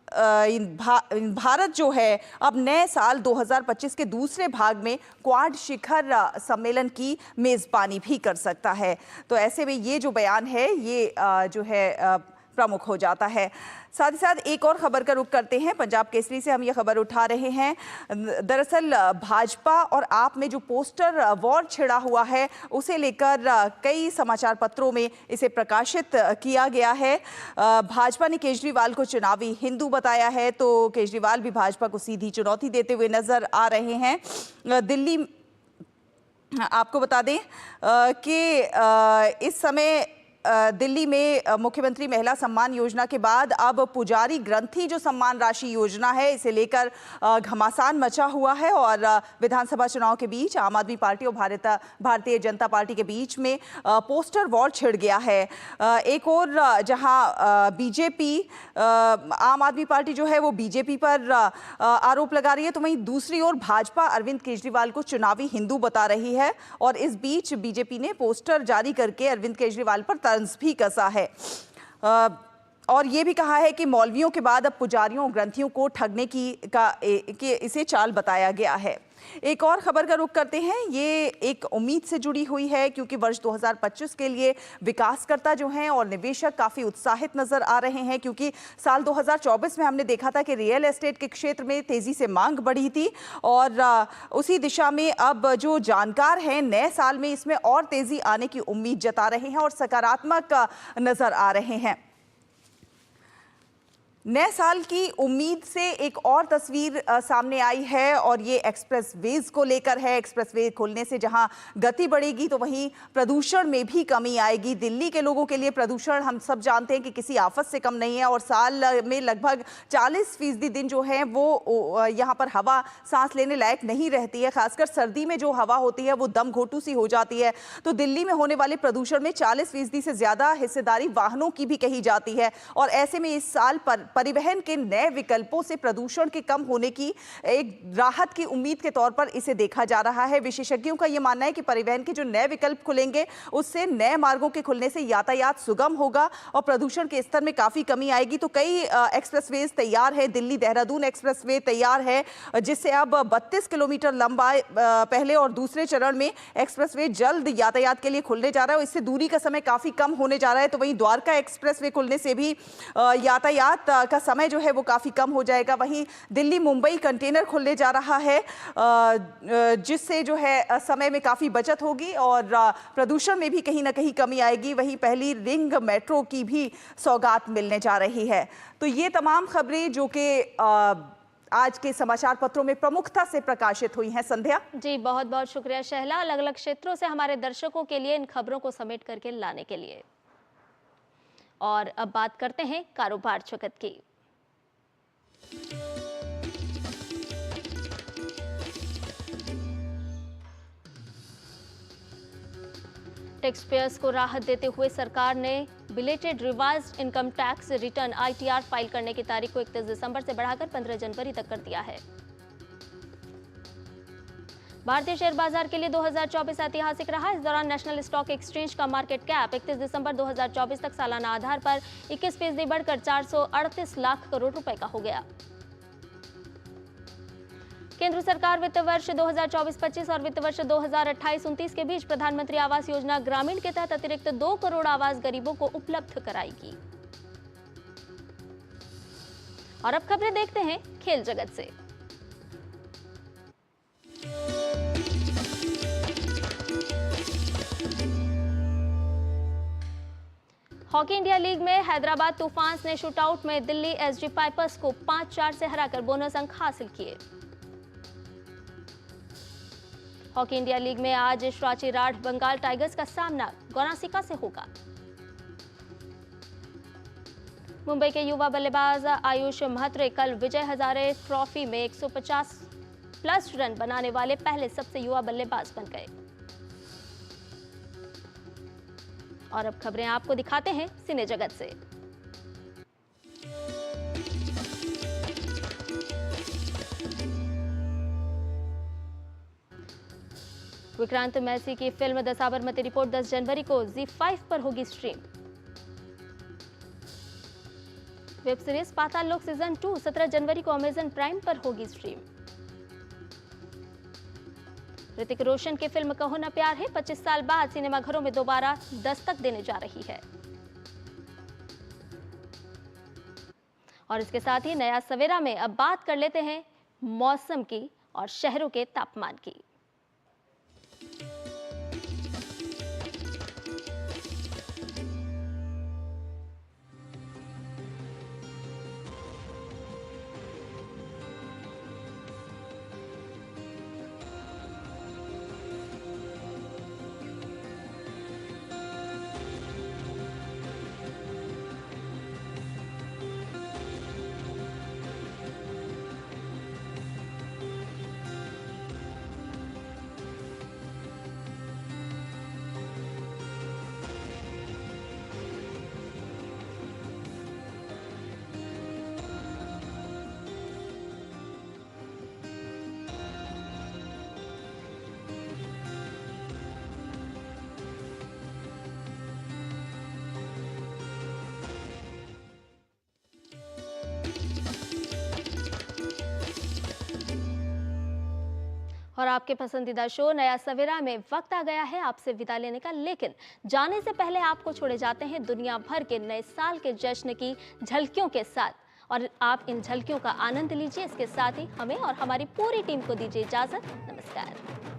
भारत जो है अब नए साल 2025 के दूसरे भाग में क्वाड शिखर सम्मेलन की मेज़बानी भी कर सकता है। तो ऐसे में ये जो बयान है ये जो है प्रमुख हो जाता है। साथ ही साथ एक और खबर का रुख करते हैं। पंजाब केसरी से हम ये खबर उठा रहे हैं। दरअसल भाजपा और आप में जो पोस्टर वॉर छिड़ा हुआ है उसे लेकर कई समाचार पत्रों में इसे प्रकाशित किया गया है। भाजपा ने केजरीवाल को चुनावी हिंदू बताया है, तो केजरीवाल भी भाजपा को सीधी चुनौती देते हुए नजर आ रहे हैं। दिल्ली आपको बता दें कि इस समय दिल्ली में मुख्यमंत्री महिला सम्मान योजना के बाद अब पुजारी ग्रंथी जो सम्मान राशि योजना है इसे लेकर घमासान मचा हुआ है। और विधानसभा चुनाव के बीच आम आदमी पार्टी और भारतीय जनता पार्टी के बीच में पोस्टर वॉर छिड़ गया है। एक और जहां बीजेपी आम आदमी पार्टी जो है वो बीजेपी पर आरोप लगा रही है, तो वहीं दूसरी ओर भाजपा अरविंद केजरीवाल को चुनावी हिंदू बता रही है। और इस बीच बीजेपी ने पोस्टर जारी करके अरविंद केजरीवाल पर तंज भी कसा है और ये भी कहा है कि मौलवियों के बाद अब पुजारियों और ग्रंथियों को ठगने की इसे चाल बताया गया है। एक और खबर का रुख करते हैं। ये एक उम्मीद से जुड़ी हुई है क्योंकि वर्ष 2025 के लिए विकासकर्ता जो हैं और निवेशक काफ़ी उत्साहित नजर आ रहे हैं, क्योंकि साल 2024 में हमने देखा था कि रियल एस्टेट के क्षेत्र में तेज़ी से मांग बढ़ी थी और उसी दिशा में अब जो जानकार हैं नए साल में इसमें और तेज़ी आने की उम्मीद जता रहे हैं और सकारात्मक नजर आ रहे हैं। नए साल की उम्मीद से एक और तस्वीर सामने आई है और ये एक्सप्रेस वेज को लेकर है। एक्सप्रेस वे खुलने से जहां गति बढ़ेगी तो वहीं प्रदूषण में भी कमी आएगी। दिल्ली के लोगों के लिए प्रदूषण हम सब जानते हैं कि किसी आफत से कम नहीं है और साल में लगभग 40% दिन जो है वो यहाँ पर हवा सांस लेने लायक नहीं रहती है। खासकर सर्दी में जो हवा होती है वो दम घोटू सी हो जाती है। तो दिल्ली में होने वाले प्रदूषण में 40% से ज़्यादा हिस्सेदारी वाहनों की भी कही जाती है और ऐसे में इस साल पर परिवहन के नए विकल्पों से प्रदूषण के कम होने की एक राहत की उम्मीद के तौर पर इसे देखा जा रहा है। विशेषज्ञों का यह मानना है कि परिवहन के जो नए विकल्प खुलेंगे उससे नए मार्गों के खुलने से यातायात सुगम होगा और प्रदूषण के स्तर में काफी कमी आएगी। तो कई एक्सप्रेसवेज तैयार है, दिल्ली देहरादून एक्सप्रेसवे तैयार है जिससे अब 32 किलोमीटर लंबा पहले और दूसरे चरण में एक्सप्रेसवे जल्द यातायात के लिए खुलने जा रहा है और इससे दूरी का समय काफी कम होने जा रहा है। तो वहीं द्वारका एक्सप्रेसवे खुलने से भी यातायात का समय जो है वो काफी कम हो जाएगा। वहीं दिल्ली मुंबई कंटेनर खुलने जा रहा है जिससे जो है समय में काफी बचत होगी और प्रदूषण में भी कहीं ना कहीं कमी आएगी। वहीं पहली रिंग मेट्रो की भी सौगात मिलने जा रही है। तो ये तमाम खबरें जो कि आज के समाचार पत्रों में प्रमुखता से प्रकाशित हुई हैं। संध्या जी, बहुत बहुत शुक्रिया शहला, अलग अलग क्षेत्रों से हमारे दर्शकों के लिए इन खबरों को समेट करके लाने के लिए। और अब बात करते हैं कारोबार जगत की। टैक्स पेयर्स को राहत देते हुए सरकार ने belated revised income tax return ITR file करने की तारीख को 31 दिसंबर से बढ़ाकर 15 जनवरी तक कर दिया है। भारतीय शेयर बाजार के लिए 2024 ऐतिहासिक रहा। इस दौरान नेशनल स्टॉक एक्सचेंज का मार्केट कैप 31 दिसंबर 2024 तक सालाना आधार पर 21% बढ़कर 438 लाख करोड़ रुपए का हो गया। केंद्र सरकार वित्त वर्ष 2024-25 और वित्त वर्ष 2028-29 के बीच प्रधानमंत्री आवास योजना ग्रामीण के तहत अतिरिक्त 2 करोड़ आवास गरीबों को उपलब्ध कराएगी। और अब खबरें देखते हैं खेल जगत से। हॉकी इंडिया लीग में हैदराबाद तूफान्स ने शूटआउट में दिल्ली SG पाइपर्स को 5-4 से हराकर बोनस अंक हासिल किए। हॉकी इंडिया लीग में आज श्राची राठ बंगाल टाइगर्स का सामना गोनासिका से होगा। मुंबई के युवा बल्लेबाज आयुष महत्रे कल विजय हजारे ट्रॉफी में 150 प्लस रन बनाने वाले पहले सबसे युवा बल्लेबाज बन गए। और अब खबरें आपको दिखाते हैं सिने जगत से। विक्रांत मैसी की फिल्म द साबरमती रिपोर्ट 10 जनवरी को ZEE5 पर होगी स्ट्रीम। वेब सीरीज पाताल लोक सीजन 2 17 जनवरी को अमेजन प्राइम पर होगी स्ट्रीम। ऋतिक रोशन की फिल्म कहो ना प्यार है 25 साल बाद सिनेमाघरों में दोबारा दस्तक देने जा रही है। और इसके साथ ही नया सवेरा में अब बात कर लेते हैं मौसम की और शहरों के तापमान की। और आपके पसंदीदा शो नया सवेरा में वक्त आ गया है आपसे विदा लेने का, लेकिन जाने से पहले आपको छोड़े जाते हैं दुनिया भर के नए साल के जश्न की झलकियों के साथ। और आप इन झलकियों का आनंद लीजिए। इसके साथ ही हमें और हमारी पूरी टीम को दीजिए इजाजत। नमस्कार।